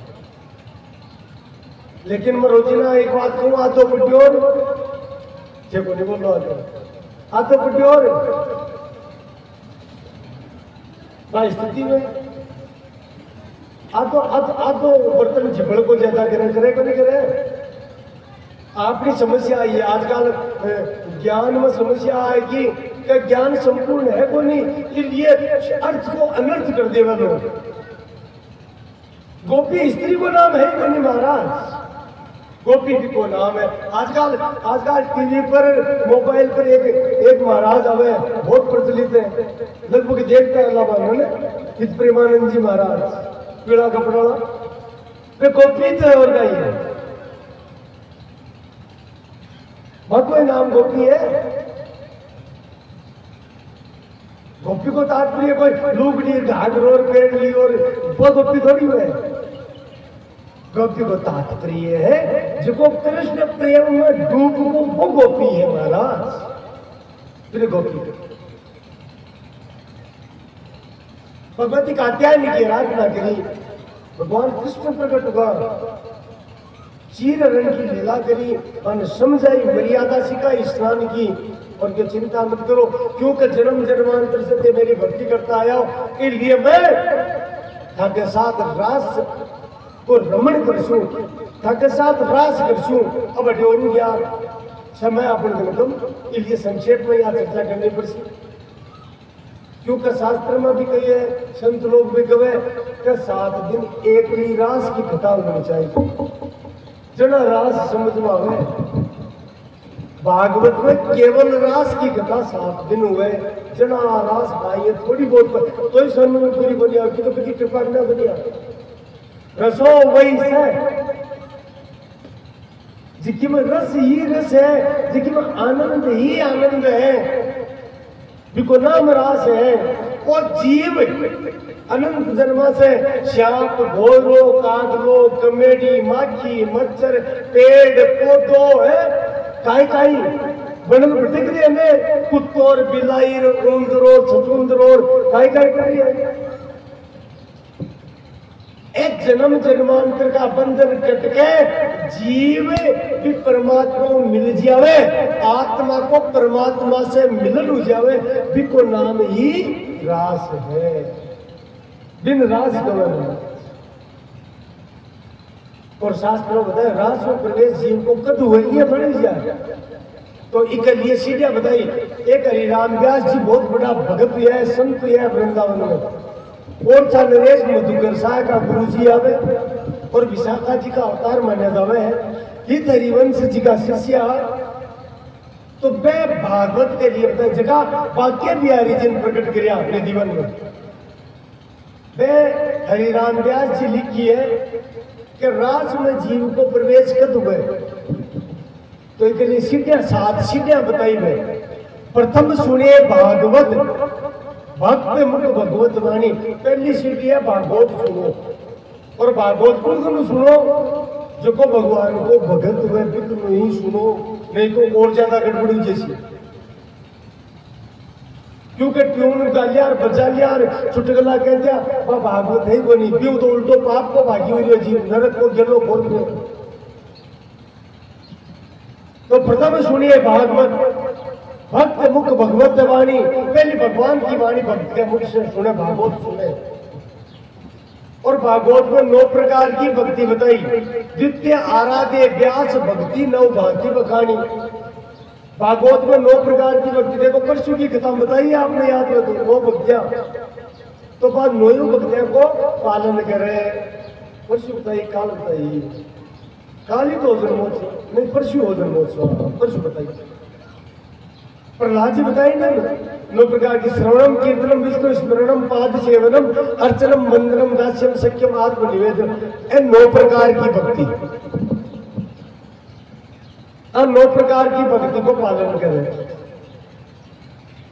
लेकिन मैं रोजिना एक बात कहूँ, आ तो बुढ़ियों देखो नहीं बोलो, आ तो बुढ़ियों स्थिति में आ तो बर्तन झिपड़ को ज्यादा करे को नहीं करे। आपकी समस्या आई है आजकल, ज्ञान में समस्या है कि ज्ञान संपूर्ण है को नहीं, इसलिए अर्थ को अनर्थ कर देवा लोग। गोपी स्त्री को नाम है को नहीं महाराज, गोपी जी को नाम है। आजकल टीवी पर मोबाइल पर एक महाराज आवे बहुत प्रचलित है, लगभग देखते हैं अल्लाह हित प्रेमानंद जी महाराज, पीड़ा कपड़ा वे गोपी तो और का ही है, कोई नाम गोपी है। गोपी को तात्पर्य कोई लुगड़ी घाघर और पेड़ ली और वो गोपी थोड़ी है। गोपी को तात्पर्य है जिसको कृष्ण प्रेम में डूब को वो गोपी है महाराज। गोपी भगवती कात्यायनी की आराधना करी, भगवान कृष्ण प्रकट हुआ, चीर रण की लीला करी और समझाई, मर्यादा सिखाई स्नान की। और क्या चिंता मत करो, क्योंकि जन्म जन्मांतर से मेरी भक्ति करता आया हो, इसलिए मैं थाके साथ रास को रमण करसू, थाके साथ रास करसू। अब अड्योरू गया समय अपन गलतम, इसलिए संक्षेप में यहाँ चर्चा करनी पड़ती, क्योंकि शास्त्र में भी कही है, संत लोग भी कहे कि 7 दिन एक ही रास की कथा होनी चाहिए। जना रास समझ में आवे, भागवत में केवल रास की कथा 7 दिन हुए, जना रास भाई थोड़ी बहुत तो ही सन में पूरी बनी आपकी, तो किसी कृपा न बनी रसो वही से जिसकी में रस ही रस है, जिसकी में आनंद ही आनंद है, बिको नाम रास है। और जीव अनंत जन्मा से श्याप घोरो कागलो कमेडी माखी मच्छर पेड़ पौधो है काई बनल भटक रहे हैं, कुत्तोर बिलाईर उंदरोर छतुंदरोर काई कर रही है। एक जन्म जन्मांतर का बंधन कट के जीव भी परमात्मा को मिल जावे, आत्मा को परमात्मा से मिलन हो जावे, बिको नाम ही रास है। बिन रास गवन और शास्त्रों बताए रास में प्रवेश जीव को कद हुए बड़े जाए। तो एक लिए सीढ़ियां बताई, एक हरिराम व्यास जी बहुत बड़ा भगत है, संत है वृंदावन में, और नरेश मधुकर साह का गुरु जी आवे और विशाखा जी का अवतार माना जावे है, हित हरिवंश जी का शिष्य। तो वे भागवत के लिए जगह वाक्य बिहारी जिन प्रकट किया अपने जीवन में, वे हरिराम व्यास जी लिखी है कि रास में जीव को प्रवेश कद हुए। तो एक लिए सीढ़ियां 7 सीढ़ियां बताई गई। प्रथम सुनिए भागवत, भक्त मुख भगवत वाणी। पहली सीढ़ी है भागवत सुनो, और भागवत को सुनो जो को भगवान को भगत हुए बिल्कुल नहीं सुनो, नहीं तो और ज्यादा गड़बड़ी जैसी। क्योंकि ट्यून गा लिया और बजा लिया और चुटकला कह दिया वह भागवत है को नहीं क्यों तो उल्टो पाप को भागी हुई जीव नरक को गेलो बोल रहे। तो प्रथम सुनिए भागवत भक्त मुख भगवत वाणी, पहली भगवान की वाणी भक्त के मुख से सुने, भागवत सुने। और भागवत में 9 प्रकार की भक्ति बताई। द्वितीय आराध्य व्यास भक्ति नव भांति बखानी। भागवत में 9 प्रकार की भक्ति, देखो परशु की कथा बताई आपने, याद रखो 9 भक्तियां। तो बाद 9 भक्तियों को पालन करे। परशु बताई, काल बताई, काली तो जन्मोत्सव नहीं, परशु हो जन्मोत्सव, परशु बताई। प्रहलाद जी बताई ना 9 प्रकार की, श्रवणम कीर्तनम विष्णु स्मरणम पाद सेवनम अर्चनम वंदनम दास्यम सख्यम आत्मनिवेदन, ये 9 प्रकार की भक्ति। 9 प्रकार की भक्ति को पालन करें।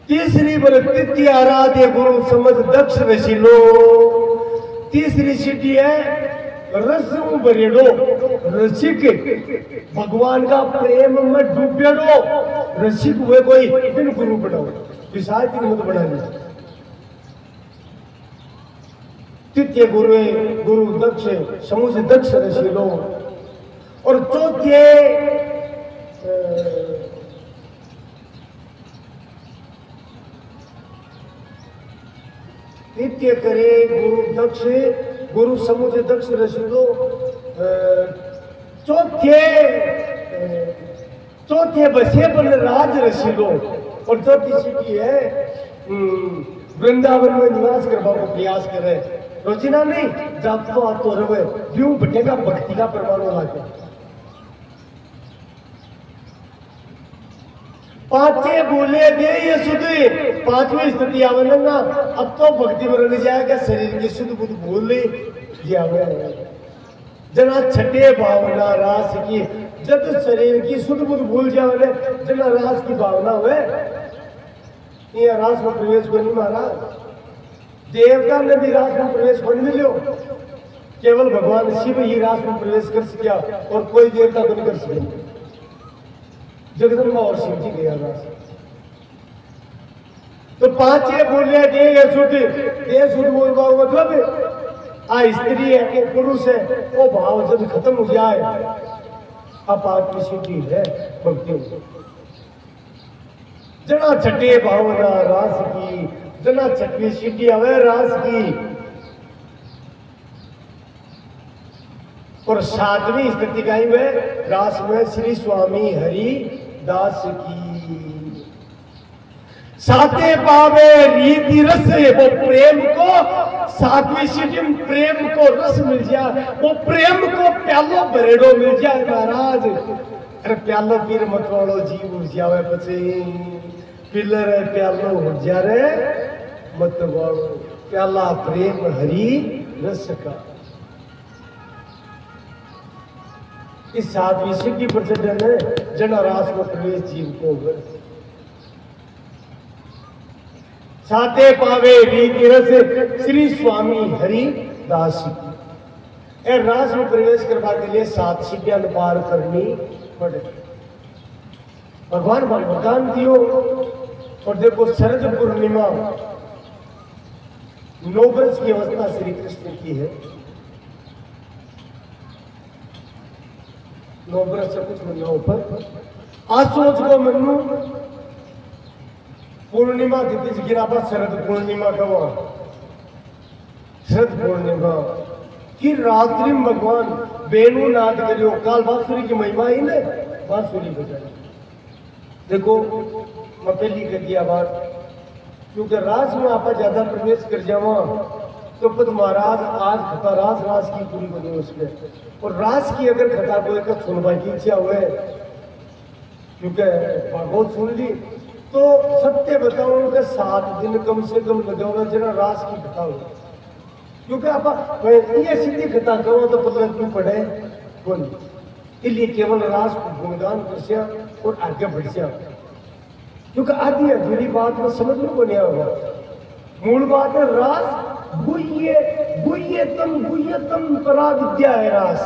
तीसरी भक्ति आराध्य गुरु समझ दक्ष रसीलो। तीसरी सीढ़ी है रस भरेड़ो, रसिक भगवान का प्रेम में डूबेड़ो, रसिक हुए कोई बिन गुरु बनाओ, विशाल की मत बना ली। तृतीय गुरु है गुरु दक्ष, समूह दक्ष रसीलो। और चौथे नित्य करे गुरु दक्ष, गुरु समुद्र दक्ष रसीलो। चौथे बसे बन राज रसीलो। और चौथी सीढ़ी है वृंदावन में निवास करवा को प्रयास करे, रोजिना नहीं जब तो आ तो रवे यूं बटेगा भक्ति का परमाणु लाके। 5 बोले दे ये शुद्ध, 5वीं स्थिति आवलंगा। अब तो भक्ति में रह जाएगा, शरीर की शुद्ध बुद्ध भूल ली जना 6ठे भावना रास की, जब शरीर की शुद्ध बुद्ध भूल जावे जना रास की भावना हुए, ये रास में प्रवेश को नहीं मारा। देवता ने भी रास में प्रवेश को नहीं मिलो, केवल भगवान शिव ही रास में प्रवेश कर सकिया और कोई देवता को नहीं कर सके। जगदम्बा और शिव जी गया रास। तो 5 बोले दे शुद्ध बोलवा मतलब आ स्त्री है वो पुरुष है, वो भाव जब खत्म हो जाए अब 5वीं सीढ़ी है भक्ति। जना 6ठे भावना रास की, जना 6वीं सीढ़ी आवे रास की। और 7वीं स्थिति गाई में रास में श्री स्वामी हरि दास की। 7 पावे रीति रस, वो प्रेम को 7वीं सीढ़ी में प्रेम को रस मिल जाए, वो प्रेम को प्यालो भरेड़ो मिल जाए महाराज। अरे प्यालो पीर मत वालो जीव हो जावे पछे, पिलर है प्यालो हो जा रे मत वालो, प्याला प्रेम हरि रस का। इस 7वीं सीढ़ी पर चढ़ने जना रास में प्रवेश जीव को हो। 7 पावे रीति रस श्री स्वामी हरि दास की। रास में प्रवेश करवा के लिए 7 सीढ़ियां पार करनी पड़े। भगवान वरदान दियो। और देखो शरद पूर्णिमा 9 वर्ष की अवस्था श्री कृष्ण की है। 9 वर्ष से कुछ महीना ऊपर आसोच को मनु पूर्णिमा तिथि गिरा पर शरद पूर्णिमा का शरद पूर्णिमा की रात्रि में भगवान वेणु नाद करियो। काल बांसुरी की महिमा ही ने बांसुरी बजाई। देखो मैं पहली कर दिया बात, क्योंकि रास में आप ज्यादा प्रवेश कर जावा तो पद महाराज आज खता रास की पूरी बनी उसमें। और रास की अगर खता कोई का सुनवा की इच्छा हुए, क्योंकि भागवत सुन ली तो सत्य बताओ उनके 7 दिन कम से कम लगाओ जना रास की कथा हो। क्योंकि आप ये सीधी कथा करो तो पता क्यों पढ़े कौन, इसलिए केवल रास को गुणगान करसिया और आगे बढ़सिया। क्योंकि आधी अधूरी बात में समझ में को नहीं होगा। मूल बात है रास गुह्यतम परा विद्या है। रास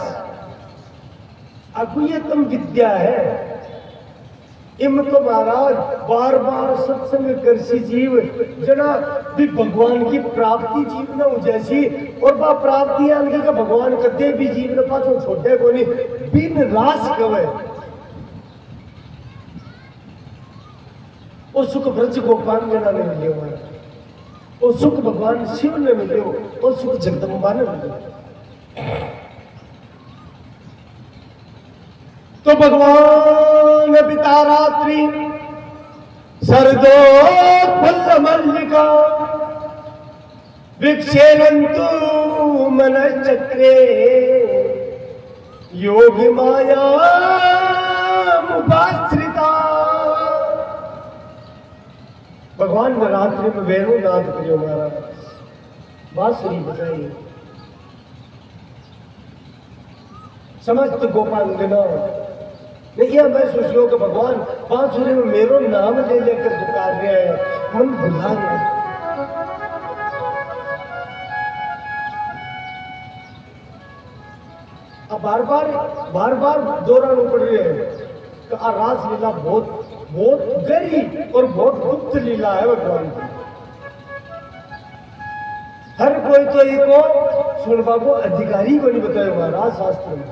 अगुह्यतम विद्या है। इम तो महाराज बार बार सत्संग करसी जीव जना भी भगवान की प्राप्ति जीव न हो जैसी और बा प्राप्ति आनके का भगवान कदे भी जीव न पाछो छोटे को नहीं बिन रास कवे और सुख ब्रज गोपाल जना ने मिले हमारा और सुख भगवान शिव ने मिले और सुख जगदम्बा ने मिले। तो भगवान पिता रात्रि सरदो फुल्ल मल्लिका विक्षेरन्तु मन चक्रे योगी माया मुपाश्रिता। भगवान ने रात्रि में वेणु नाद करियो महाराज बांसुरी बजाई समस्त गोपांगना ने यह महसूस हो कि भगवान बांसुरी में मेरो नाम ले लेकर पुकार रहे हैं मन भुला रहे हैं। अब बार बार दोहराना पड़ रहे हैं कि रास लीला बहुत गहरी और बहुत गुप्त लीला है भगवान की। हर कोई तो इनको सुनवा को अधिकारी को नहीं बताया महाराज शास्त्र में,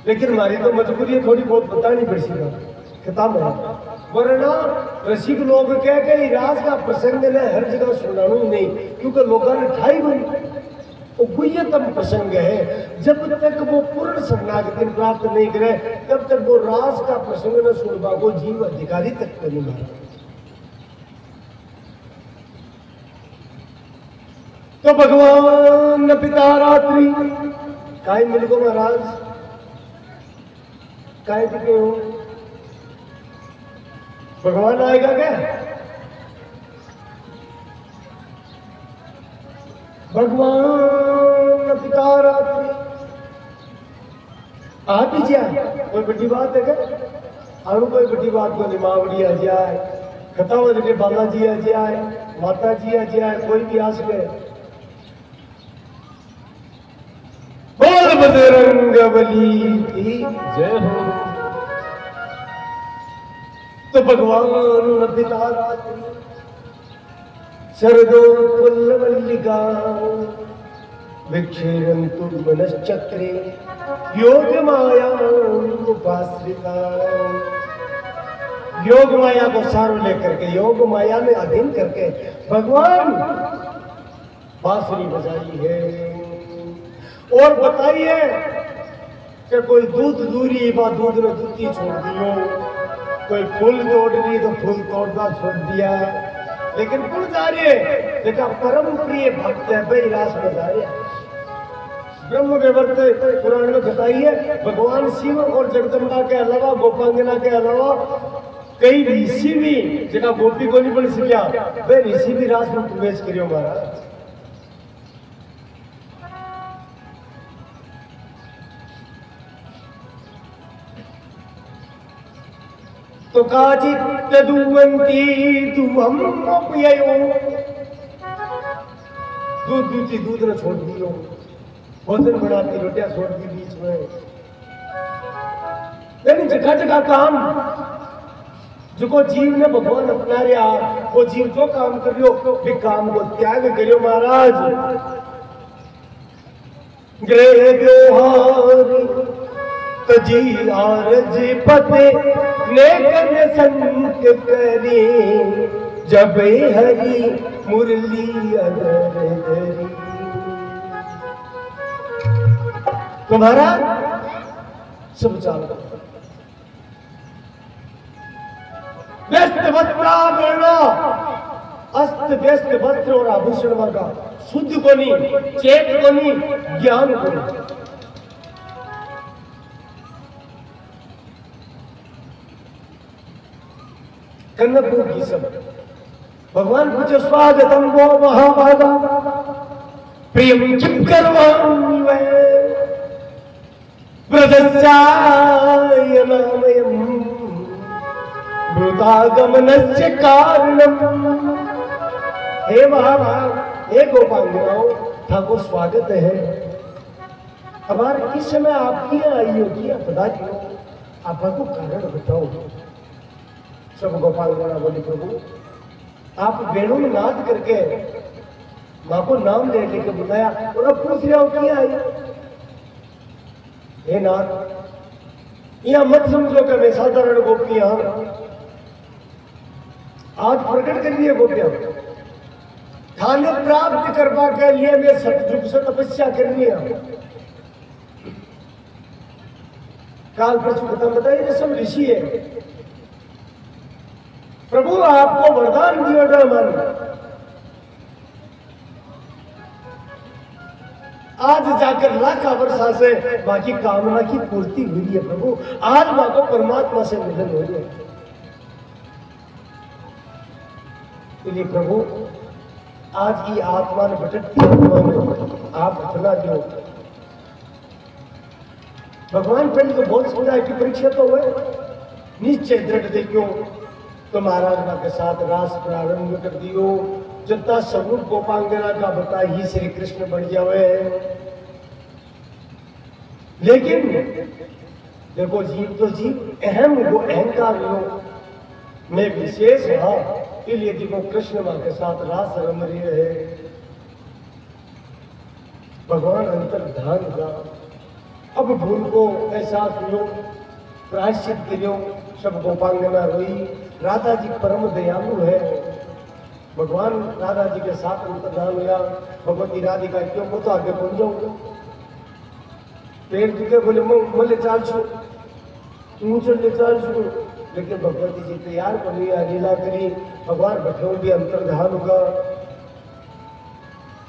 लेकिन हमारी तो मजबूरी है थोड़ी बहुत बतानी पड़ेगी खिताब है वरना रसिक लोग कह के राज का प्रसंग ने हर जगह सुनाना ही नहीं क्योंकि लोगों ने ठाई बनी वो गुह्यतम प्रसंग है। जब तक वो पूर्ण शरणागति प्राप्त नहीं करे तब तक वो रास का प्रसंग न सुनवा को जीव अधिकारी तक को नहीं मारे। तो भगवान पिता रात्रि काय मिल गो महाराज काय दिखे हो भगवान आएगा क्या? भगवान पिता रात्रि आ भी जाए कोई बड़ी बात है क्या? आनु कोई बड़ी बात को निमावड़ी आ जाए खतावत के बालाजी आ जाए माता जी आ जाए कोई भी आ सके। बोल बजरंगबली की जय हो। तो भगवान पिता रात्रि शरदो फुल्लमल्लिका विक्षेरन्तु मनश्चक्रे योग माया उपाश्रिता। योग माया को सारो लेकर के योग माया में अधीन करके भगवान बांसुरी बजाई है। और बताइए कि कोई दूध दूरी बा दूध में दूधी छोड़ दियो, कोई फूल तोड़ दी तो फूल तोड़ना छोड़ दिया, लेकिन कुल जा रहे देखा परम प्रिय भक्त है भाई रास में जा रहे ब्रह्म विवर्त पुराण में बताइए भगवान शिव और जगदम्बा के अलावा गोपांगना के अलावा कई ऋषि भी जगह गोपी को नहीं बन सकिया वे ऋषि भी रास में प्रवेश करियो महाराज। तो काचित दुवंती तुम पियो दूध न छोड़ दियो भोजन बनाती रोटियां छोड़ दी बीच में यानी जगह जगह काम जो जीव ने भगवान अपना रहा वो जीव जो काम कर रहे भी काम को त्याग करियो महाराज। गृह व्यवहार तजी आरज पते लेकर संत करी जब हरी मुरली अदर तुम्हारा सब चाल व्यस्त वस्त्रावरण अस्त व्यस्त वस्त्र और आभूषण वर्गा शुद्ध को नहीं चेत को नहीं ज्ञान को नहीं। कन्नपुर की सब भगवान पूछे स्वागतम वो महाभागा प्रियम किम करवामि वै ब्रजस्याय नामयम् भूतागमनस्य कारणम। हे महाभाग हे गोपांगनाओं ठाकुर स्वागत है हमारे किस समय आपकी आई होगी बता क्यों आपको कारण बताओ। सब गोपाल गणा बोले प्रभु आप बेड़ों में नाद करके माँ को नाम ले लेके बुलाया और अब पूछ रहे हो क्या आई। हे नाथ यह मत समझो कि मैं साधारण गोपी यहां आज प्रकट कर लिए गोपियां थाने प्राप्त करवा के लिए मैं सतयुग से तपस्या करनी है। काल परसों खत्म बताइए ये सब ऋषि है। प्रभु आपको वरदान दिया था मन आज जाकर लाखा वर्षा से बाकी कामना की पूर्ति हुई है। प्रभु आज मां को परमात्मा से मिलन हो रही है। इसलिए प्रभु आज की आत्मा ने भटकती आत्मा में आप इतना दो। भगवान पहले तो बहुत समझाए कि परीक्षा तो हुए निश्चय दृढ़ देखो तो महाराज मां के साथ रास प्रारंभ कर दियो जनता स्वरूप गोपांगना का बता ही श्री कृष्ण बन जावे। लेकिन देखो जीव तो जीव अहम वो अहंकार लो मैं विशेष हाँ इसलिए देखो कृष्ण मां के साथ रास रम रहे है। भगवान अंतर ध्यान का अब भूल को एहसास लो प्रायश्चित करो। सब गोपांगना रोई राधा जी परम दयालु है। भगवान राधा जी के साथ अंतर्धान हुआ। भगवती राधिका क्यों को तो आगे पहुंच जाऊंगा पेड़ दुखे बोले बोले चाल छू ऊंचे चाल छू लेकिन भगवती जी तैयार बनी लीला करी। भगवान भट्टों भी अंतर्धान होगा।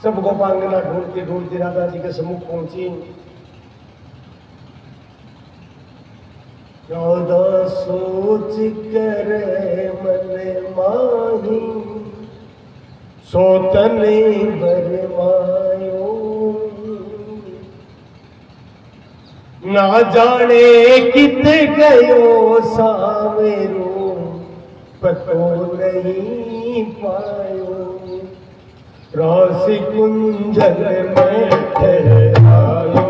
सब गोपांगना ढूंढती ढूंढती राधा जी के सम्मुख पहुंची। राधा सोच कर मन माही सोतने बरमायो ना जाने कित गयो सावेरो पतो नहीं पायो। रास कुंजन में ठहरायो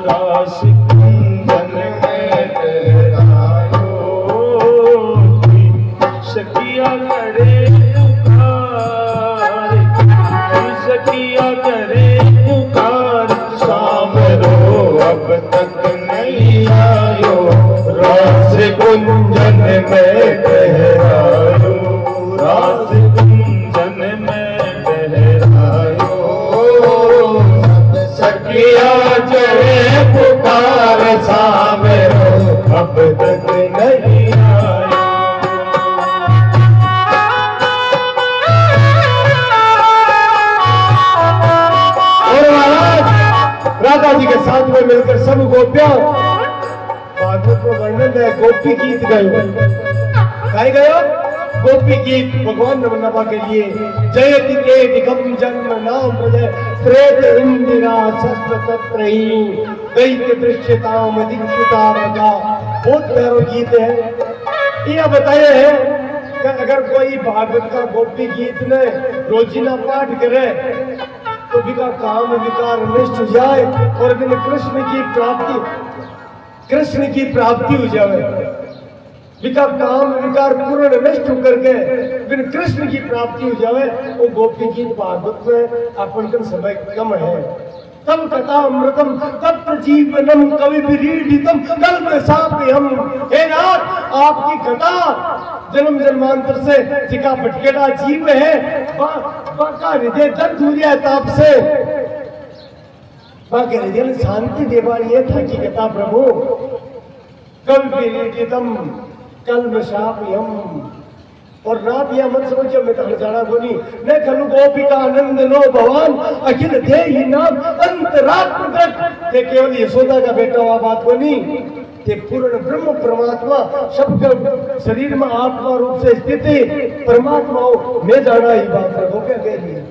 रास कुंजन में ठहरायो सखिया लड़े सखिया करे पुकार सामरो अब तक नहीं आयो। रास कुंजन में ठहरायो रास कुंजन में ठहरायो सखिया करे पुकार सामरो अब तक नहीं आयो। राधा जी के साथ में मिलकर सब गोपियां भागवत में वर्णन है गोपी गीत गाए गए गोपी गीत भगवान नवनवा के लिए जयति के निगम जन्म नाम प्रजय श्रेत इंदिरा शस्त्र तत्रही दैत्य दृश्यताम दीक्षिता रगा बहुत प्यारा गीत है। यह बताया है कि अगर कोई भागवत का गोपी गीत ने रोजीना पाठ करे तो विका काम विकार नष्ट जाए और बिन कृष्ण की प्राप्ति हो जाए। विका काम विकार पूर्ण नष्ट करके बिन कृष्ण की प्राप्ति हो जाए। वो गोपी गीत भागवत में अपन समय कम है। तब कथा अमृतम तत्व जीवनम कवि विरीडितम कल्प साप्यम। हे नाथ आपकी कथा जन्म जन्मांतर से जिका भटकेड़ा जीव है बाका हृदय दर्द हो है ताप से बाका हृदय शांति देवाली है था की कथा प्रभु कल्प विरीडितम कल्प साप्यम। और रात यह मत समझो मैं तो जाना बोली न खलु गोपिका आनंद लो भगवान अखिल दे ही नाम अंतरात्म ते केवल यशोदा का बेटा हुआ बात बोली ते पूर्ण ब्रह्म परमात्मा सबके शरीर में आत्मा रूप से स्थित परमात्मा हो मैं जाना ही बात है वो क्या कह रही है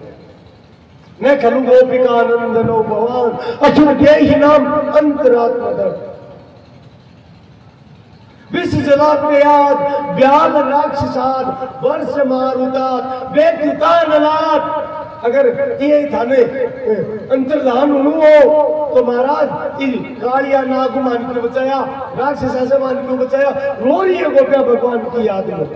न खलु गोपिका आनंद लो भगवान अखिल दे ही नाम अंतरात्म विष जलापेयाद व्याल राक्षसाद वर्ष मारुदात वेदुतानलात अगर ये थाने अंतर्धान हो तो महाराज इन कालिया नाग मान के बचाया, राक्षसा से मान के बचाया, रो रही है गोपियां भगवान की याद में।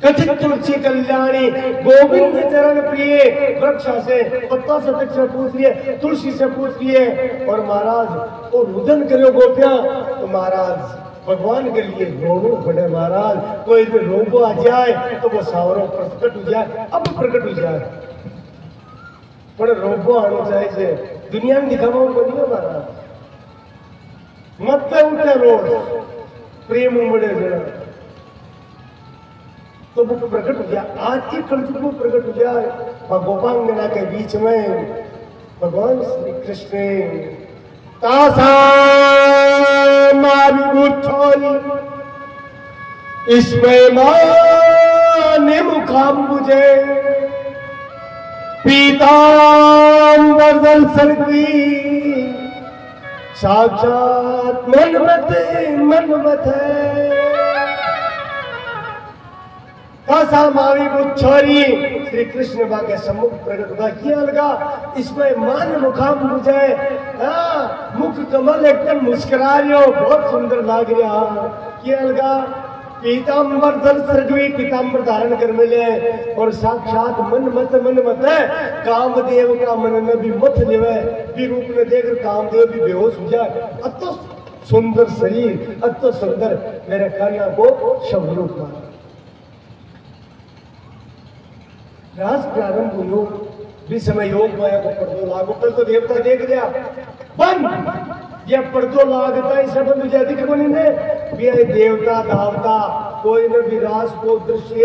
कथित तुलसी कल्याणी गोविंद चरण प्रिय, वृक्षा से पत्ता से तक से पूछ रही है, तुलसी से पूछ रही है। और महाराज वो रुदन करो गोपियां तो महाराज भगवान के लिए रोनो पड़े महाराज। कोई भी रोगो आ जाए तो वो सावरो प्रकट हो जाए, अब प्रकट हो जाए। बड़े रोगो आना चाहिए, दुनिया में दिखावा बनिए महाराज। मत उठे रोज प्रेम उमड़े जरा तो वो प्रकट हो जाए। आज की कलयुग में प्रकट हो जाए। गोपांगना के बीच में भगवान श्री कृष्ण तासा इसमें माने मुखाम्बुजे पीतांबर सर्वी साक्षात मनमत है। मावी बुच्छोरी श्री कृष्ण बा के सम्मुख प्रकट हुआ। क्या लगा इसमें मान मुखाम मुझे मुख कमल एकदम मुस्कुरा रही हो, बहुत सुंदर लाग रहा। क्या लगा पीताम्बर दल सर्गवी पीताम्बर धारण कर मिले और साक्षात मन मत है। कामदेव का मन में भी मत लेवे, भी रूप में देख कामदेव भी बेहोश हो जाए। अतो सुंदर शरीर, अतो सुंदर मेरे कन्या को शब्द मारा। रास प्रारंभ योग भी समय योग माया को पर्दो लागो। कल तो देवता देख लिया बंद, ये पर्दो लागता इसे बंद हो जाती कौन ने भी देवता धावता कोई न भी रास को दृश्य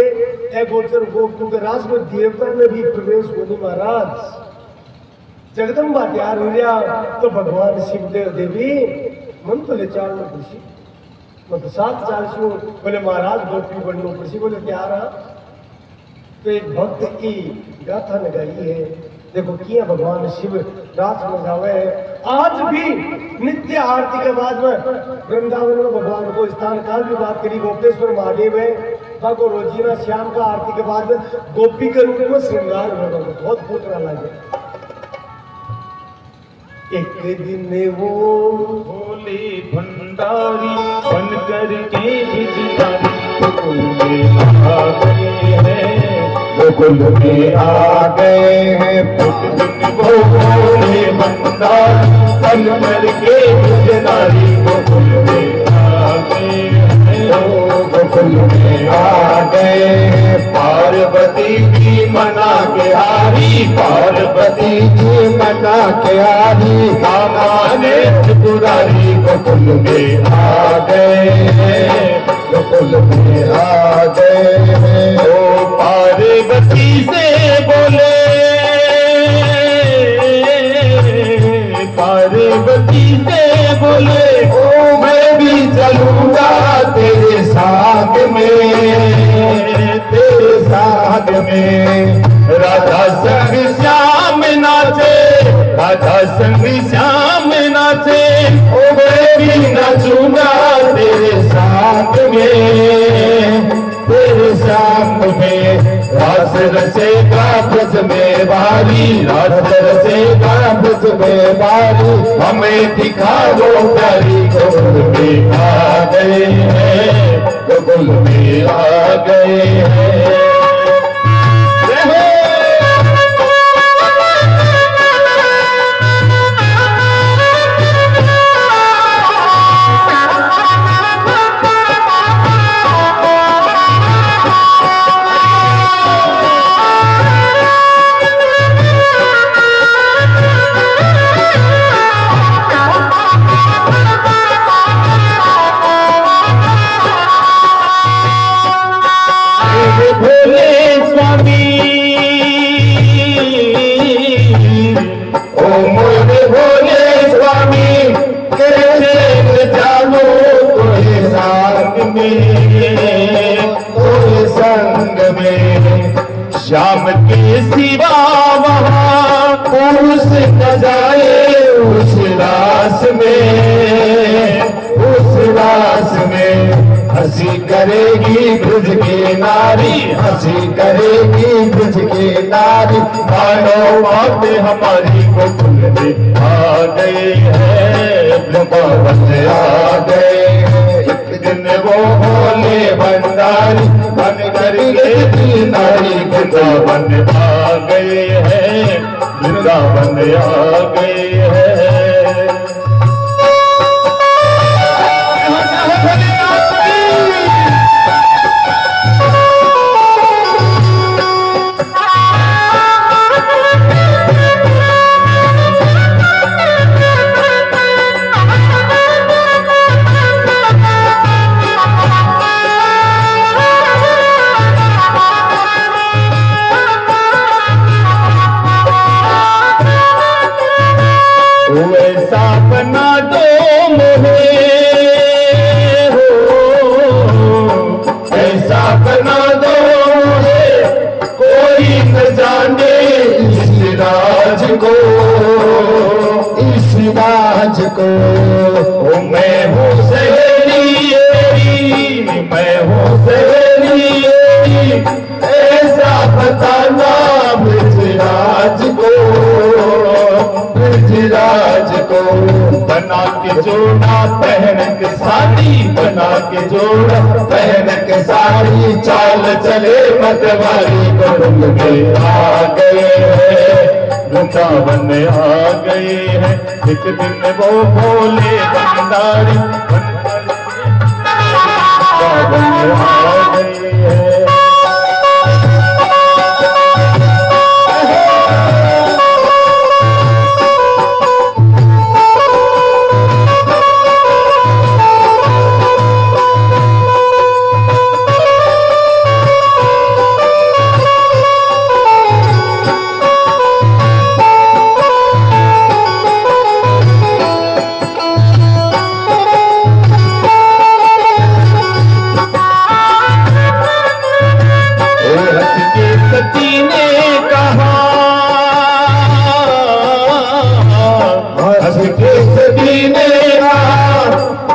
है गोचर को, क्योंकि रास में देवता में भी प्रवेश होने महाराज। जगदम्बा तैयार हो गया तो भगवान शिवदेव देवी मन तो ले चाल खुशी मतलब 7 बोले महाराज गोपी बननो खुशी बोले तैयार रहा। तो एक भक्त की गाथा लगाई है। देखो किया भगवान शिव रात में जावे है। आज भी नित्य आरती के बाद में वृंदावन में भगवान को स्थान काल की बात करी, गोपेश्वर महादेव है। को रोजीना श्याम का आरती के बाद में गोपी के रूप में श्रृंगार बहुत फूटना लगे। एक दिन वो भोले भंडारी बन कर के भिखारी गोकुल में आ गए हैं। भोले भंडारी बन कर के भिखारी गोकुल में आ गए हैं। गोकुल में आ गए हैं। पार्वती की मना के हारी, पार्वती की मना के हारी, माने त्रिपुरारी गोकुल में आ गए हैं। गोकुल में आ गए हैं। ओ पार्वती से बोले, पार्वती से बोले ओ मैं भी चलूंगा तेरे साथ में, तेरे साथ में। राधा संग श्याम नाचे, राधा संग श्याम नाचे ओ मैं भी नाचूंगा तेरे साथ में, तेरे साथ में। रास रसेगा ब्रज में बारी, रास रसेगा ब्रज में बारी, हमें दिखाओ प्यारी। गोकुल में आ गए हैं, गोकुल में आ गए हैं। श्याम के सिवा वहाँ पुरुष न जाए उस रास में, उस रास में। हंसी करेगी ब्रज की नारी, हंसी करेगी ब्रज के नारी। मानो बात हमारी गोकुल में आ गई है, वृंदावन आ गए। एक दिन वो भोले भंडारी बन करके नारी वृंदावन आ गए हैं, वृंदावन आ गए हैं। ऐसा बना दो मुझे हो, ऐसा बना दो मुझे, कोई न जाने इस राज को, इस राज को। मैं हूँ सहेली, मैं हूँ सहेली, ऐसा बताना ब्रजराज को, ब्रजराज को। बना के जोड़ा पहन के साड़ी, बना के जोड़ा पहन के साड़ी, चाल चले मतवारी कुंड में आ गए हैं, वृंदावन आ गए हैं। एक दिन वो भोले भंडारी वृंदावन आ गए हैं।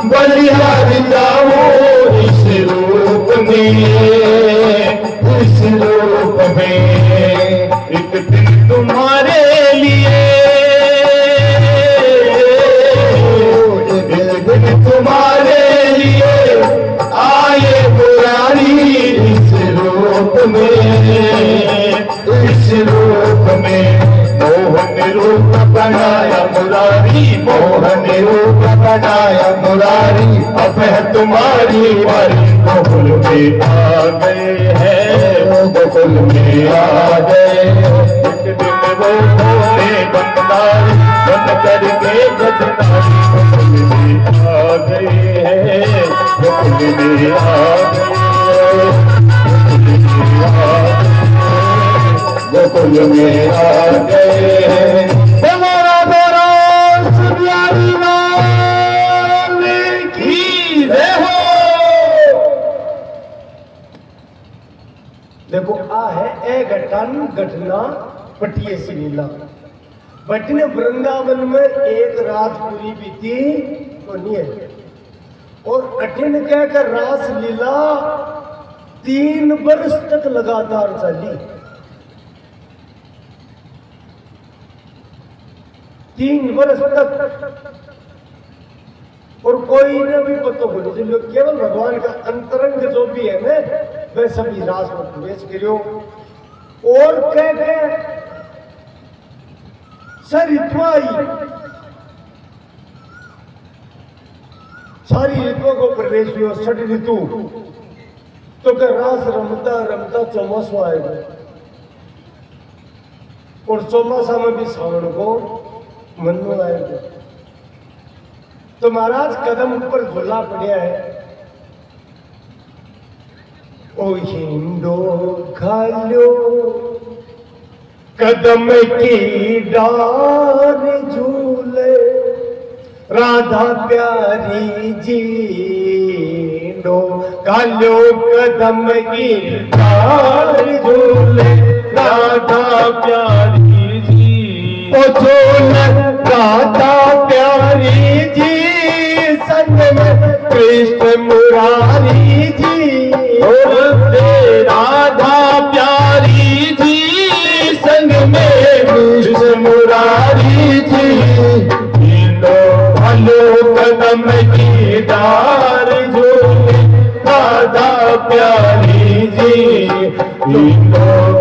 बलिहारी जाओ इस रूप में, इस रूप में। एक दिन तुम्हारे लिए, एक दिन तुम्हारे लिए आए मुरारी इस रूप में, इस रूप में। मोहन रूप बनाया मुरारी, मोहन रूप बनाया मुरारी। अब है तुम्हारी बारी, गोकुल में आ गए हैं, गोकुल में आ गए। एक दिन वो भोले भंडारी बन करके गजनारी, गोकुल में आ गए हैं, गोकुल में आ गए, गोकुल में आ गए हैं। हमारा दोरा सुनियारी लाल की जय हो। देखो आ है ए घटना पटिए सी लीला। बटने वृंदावन में एक रात पूरी बीती तो नहीं है, और अठिन कहकर रास लीला 3 वर्ष तक लगातार चली। 3 वर्ष तक, और कोई ने भी पता बोले जो केवल भगवान का अंतरंग जो भी है ना, वह सभी रास में प्रवेश करो। और कह के सर ऋतु आई, सारी ऋतुओं को प्रवेश हुई, छठ ऋतु तो क्या रास रमता रमता चौमासो आएगा, और चौमासा में भी सावन को मनु आएगा। तो महाराज कदम ऊपर झूला पड़िया है, ओ हिंदो खालो कदम की डार झूले, राधा प्यारी जी दो कालो कदम की डार झूले, राधा प्यारी जी ओ झूले, राधा प्यारी जी संग में कृष्ण मुरारी जी, राधा कदम की डार झूले राधा प्यारी जी,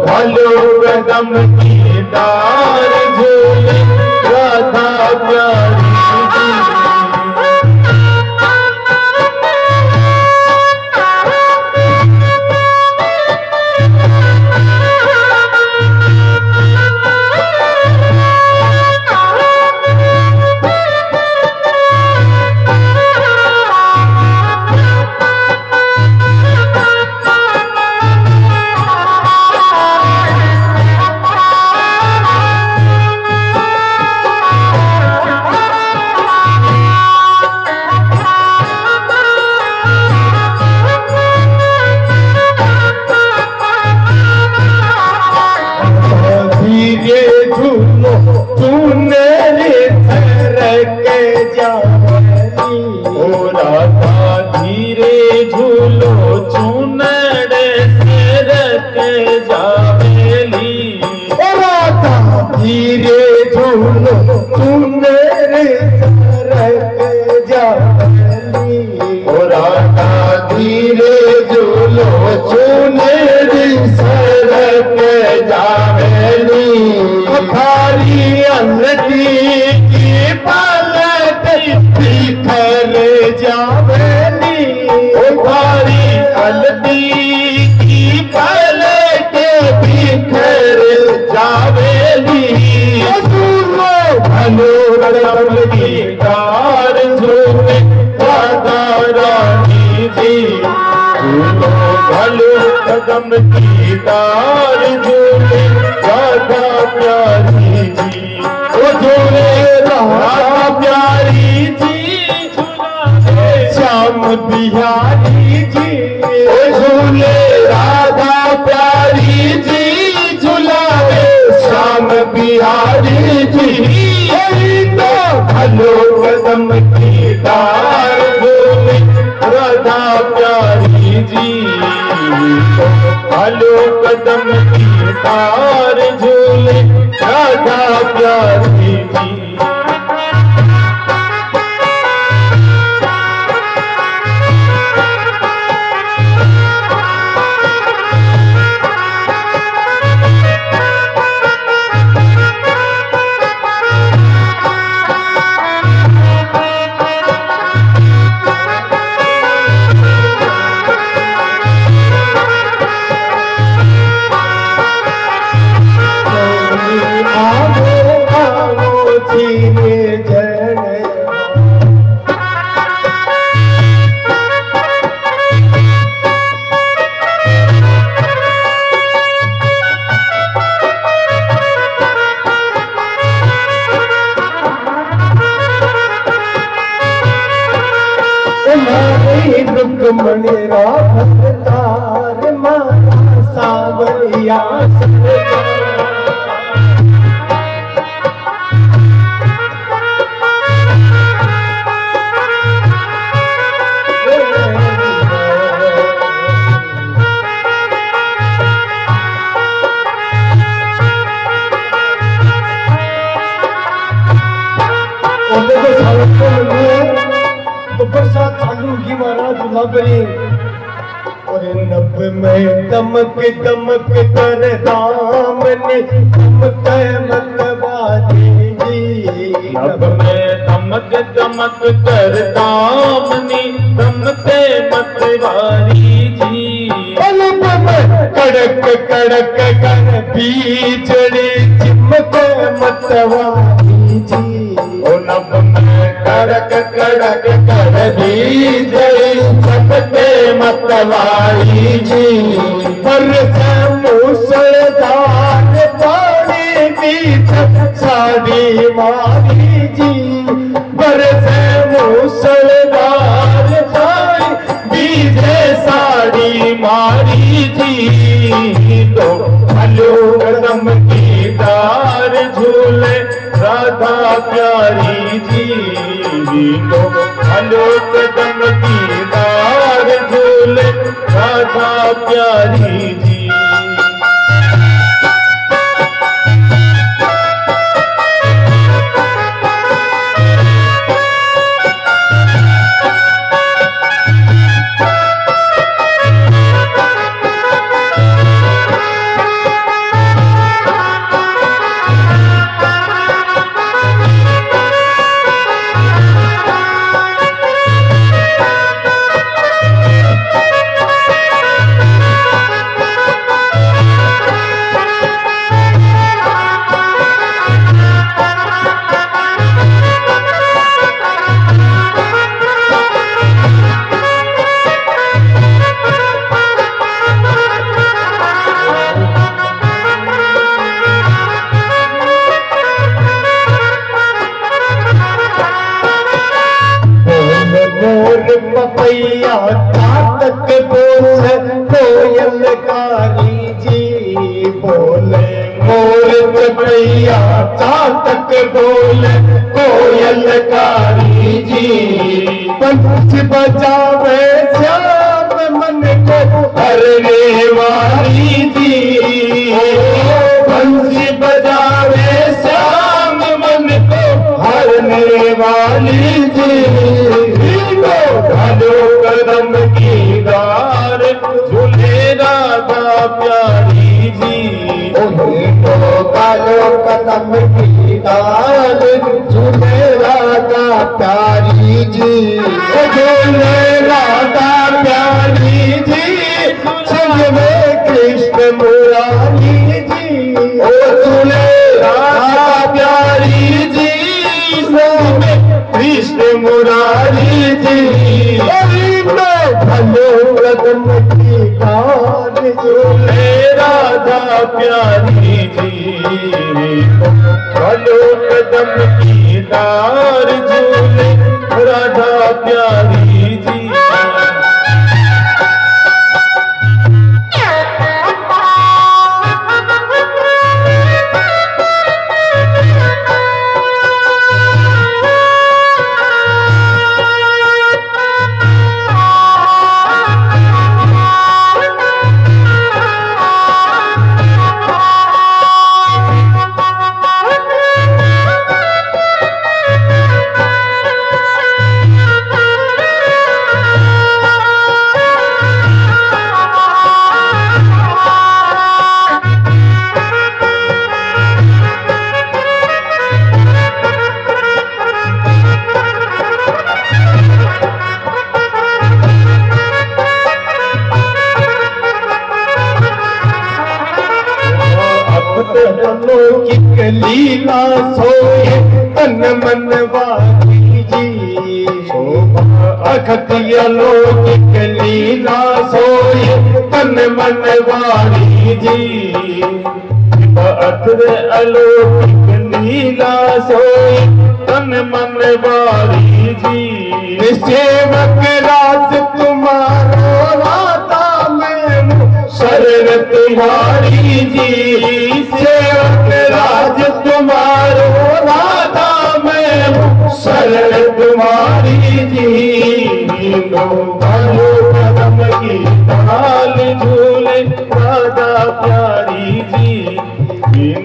घालो कदम की डार झूले राधा प्यारी जी। कदम की डार झूले राधा प्यारी जी, ओ झूले राधा प्यारी जी, झूला श्याम बिहारी जी, ओ झूले राधा प्यारी जी, झूला श्याम बिहारी जी। तो भलो कदम की डार झूले राधा प्यारी जी, भलो कदम की डार झूले राधा प्यारी जी। रुक्मणी राधार माता सावरिया बरसात चालू की महाराज लबरी और नब में दमक दमक कर दामने दमक मतवारी जी, नब में दमक दमक कर दामनी दमके मतवारी जी। लब में कड़क कड़क कर बीजड़ी चिमक मतवारी जी, ओ नब में कड़क कड़क कर बीजड़ी चिमके मतवारी जी। बरस मूसलधार पानी बीच साड़ी मारी जी, बरस मूसलधार पानी बीच साड़ी मारी जी। तो भलो कदम की डार झूले राधा प्यारी जी, तो भलो कदम की डार झूले राधा प्यारी जी। चपैया तक बोले कोयलकारी जी बोले मोर चपैया तक बोले कोयलकारी जी पंच बजावे श्याम मन को हरने वाली जी बंसी बजावे श्याम मन को हरने वाली जी ढालो कदम की डार झूले राधा प्यारी जी कालो कदम की डाल झूले राधा प्यारी जी झूले राधा प्यारी जी संग में कृष्ण मुरारी जी ओ झूले राधा प्यारी जी संग में कृष्ण मुरारी जी भलो कदम की डाल झूले राधा प्यारी जी भलो कदम की डार झूले राधा प्यारी जी लीला सोए तन मन वाली जी अखतिया लौकिक लीला सोए तन मन वाली जी अखर अलौकिक लीला सोए तन मन वाली जी सेवक राज तुम्हारो राधा में शरण तुम्हारी जी सेवक राज तुम्हारो राधा में शरण तुम्हारी जी भालो कदम की ढाल झूले राधा प्यारी जी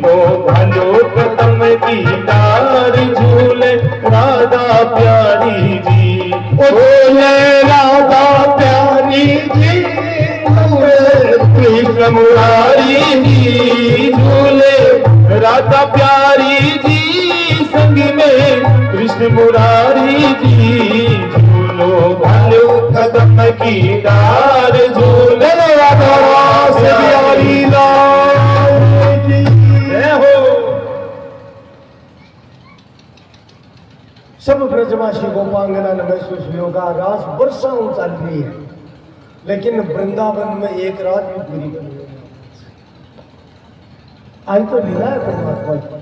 भालो कदम की डार झूले राधा प्यारी जी बोले राधा प्यारी जी कृष्ण मुरारी जी झूले राधा प्यारी जी संग में कृष्ण मुरारी जी झूलो भालो कदम की डार झूले राधा प्यारी लाल जी जय हो। सब ब्रजवासी गोपांगना ने महसूस होगा रास वर्षों चल रही है लेकिन वृंदावन में एक रात भी पूरी करनी है। आज तो लीला है परमात्मा की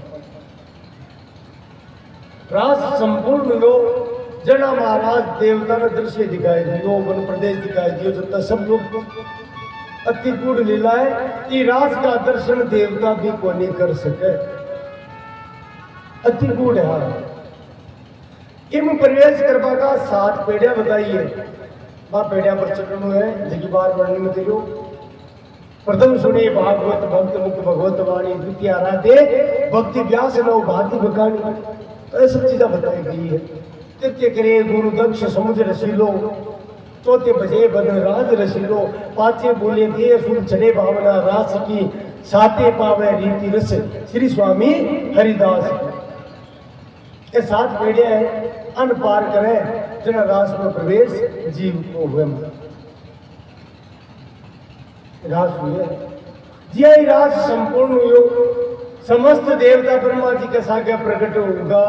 रास संपूर्ण योग जना महाराज देवता ने दृश्य दिखाई दियो वन प्रदेश दिखाई दियो जब तक सब लोग अति गूढ़ लीला है कि रास का दर्शन देवता भी को नहीं कर सके अति गूढ़ है। इम प्रवेश करवा का 7 पेड़िया बताइए मां पेड़िया पर चढ़नो है जिसकी बार वर्णन में करो प्रथम सुने भागवत भक्त मुक्त भगवत वाणी द्वितीय आराधे भक्ति व्यास नव भांति बकानी तो ये सब चीजें बताई गई है। तृतीय करे गुरु दक्ष समुद्र रसीलो चौथे बजे बन राज रसीलो पांचे बोले दे सुन चढ़े भावना रास की साते पावे रीति रस श्री स्वामी हरिदास ये 7 पेड़िया है अन पार करे जना रास में प्रवेश जीव को हुए रास हुए जिया रास संपूर्ण योग समस्त देवता ब्रह्मा जी के साथ प्रकट होगा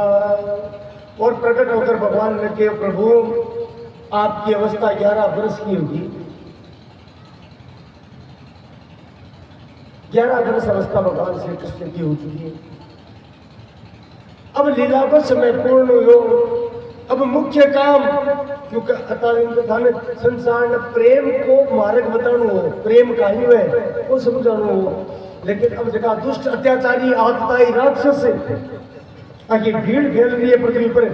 और प्रकट होकर भगवान ने के प्रभु आपकी अवस्था 11 वर्ष की होगी 11 वर्ष अवस्था भगवान श्री कृष्ण की हो चुकी है। अब लीलावश में पूर्ण योग अब मुक्त मुख्य काम क्योंकि थाने संसार ने प्रेम को मार्ग बतानो हो, प्रेम कहीं है वो समझानो हो। लेकिन अब जगह दुष्ट अत्याचारी आतताई राक्षस आगे भीड़ फैल रही है पृथ्वी पर,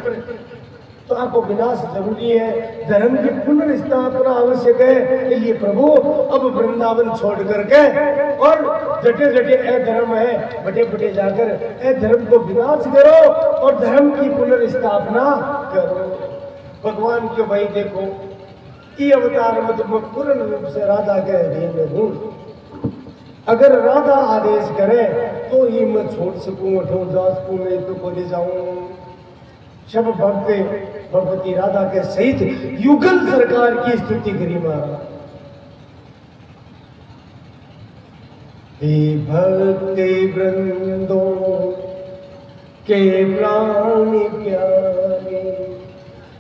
तो आपको विनाश जरूरी है, धर्म की पुनर्स्थापना आवश्यक है। इसलिए प्रभु अब वृंदावन छोड़ करके और जटे जटे अधर्म है बटे बटे जाकर अधर्म को विनाश करो और धर्म की पुनर्स्थापना करो। भगवान के भाई देखो ये अवतार में तो पूर्ण रूप से राधा के अधीन में हूँ। अगर राधा आदेश करे तो ही मैं छोड़ सकूं, उठूं जा सकूं, नहीं तो बोले जाऊं। सब भक्त भगवती राधा के सहित युगल सरकार की स्तुति करी महाराज। हे भक्ति वृंदों के प्राण प्यारे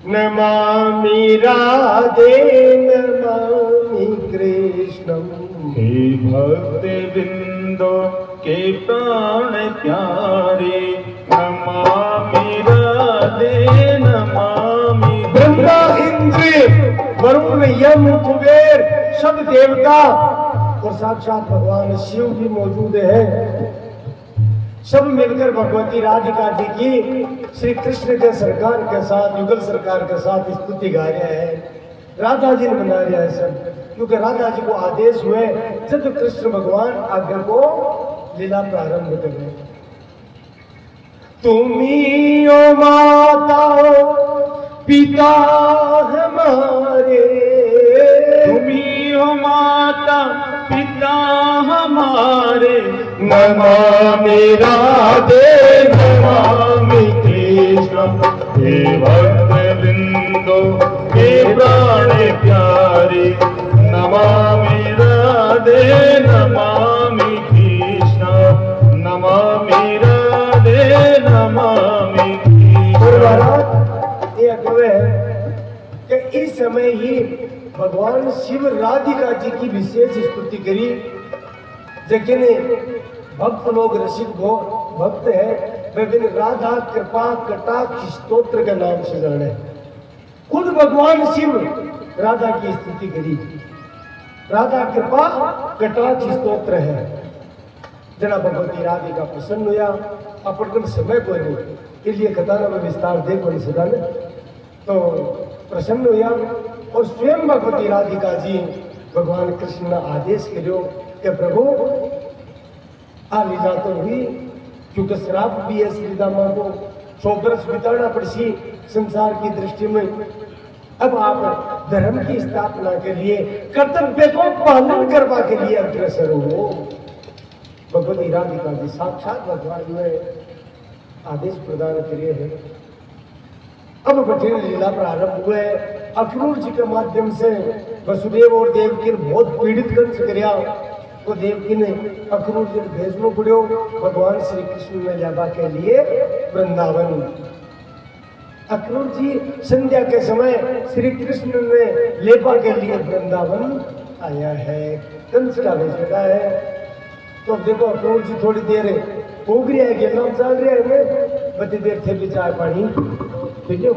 नमामि राधे नमामि कृष्णम। हे भक्ति वृंदो के प्राण प्यारे नमामि राधे नमामि। ब्रह्मा इंद्र वरुण यम कुबेर सब देवता और साक्षात भगवान शिव भी मौजूद है, सब मिलकर भगवती राधिका जी की श्री कृष्ण के सरकार के साथ युगल सरकार के साथ स्तुति गा रहे हैं। राधा जी ने बना रहा है सब, क्योंकि राधा जी को आदेश हुए जब कृष्ण भगवान आगे को लीला प्रारंभ करें। तुम्ही ओ माता पिता हमारे, तुम्ही हो माता पिता हमारे नमामि राधे नमामि कृष्ण। हे भक्त वृंदो के प्राण प्यारे नमामि राधे नमामि कृष्ण नमामि राधे नमामि कृष्ण। ये अगवे है कि इस समय ही भगवान शिव राधिका जी की विशेष स्तुति करी। लेकिन भक्त लोग रसिक भक्त है विभिन्न राधा कृपा कटाक्ष स्तोत्र के नाम से जाने। खुद भगवान शिव राधा की स्तुति करी। राधा कृपा कटाक्ष स्तोत्र है। जना भगवती राधिका प्रसन्न हुआ अपन समय को नहीं, इसलिए कथाना में विस्तार देखो नहीं सदा ने तो प्रसन्न हुआ और स्वयं भगवती राधिका जी भगवान कृष्ण ने आदेश करो कि प्रभु आ लीला तो हुई, क्योंकि श्राप भी है श्रीदामा को 100 वर्ष बिताना पड़सी संसार की दृष्टि में। अब आप धर्म की स्थापना के लिए कर्तव्य को पालन करवा के लिए अग्रसर हो। भगवती राधिका जी साक्षात भगवान ने आदेश प्रदान किए हैं। अब बठिन लीला प्रारंभ हुए। अक्रूर जी के माध्यम से वसुदेव और देवकी बहुत पीड़ित कर गया, तो देवकी ने अक्रूर जी भेजनो पड़ो भगवान श्री कृष्ण ने जाबा के लिए वृंदावन। अक्रूर जी संध्या के समय श्री कृष्ण ने लेपा के लिए वृंदावन आया है, कंस का भेजा है। तो अब देखो अक्रूर जी थोड़ी देर पोगरी है गेला चल रहे हैं, बड़ी देर थे भी चाय पानी ठीक है।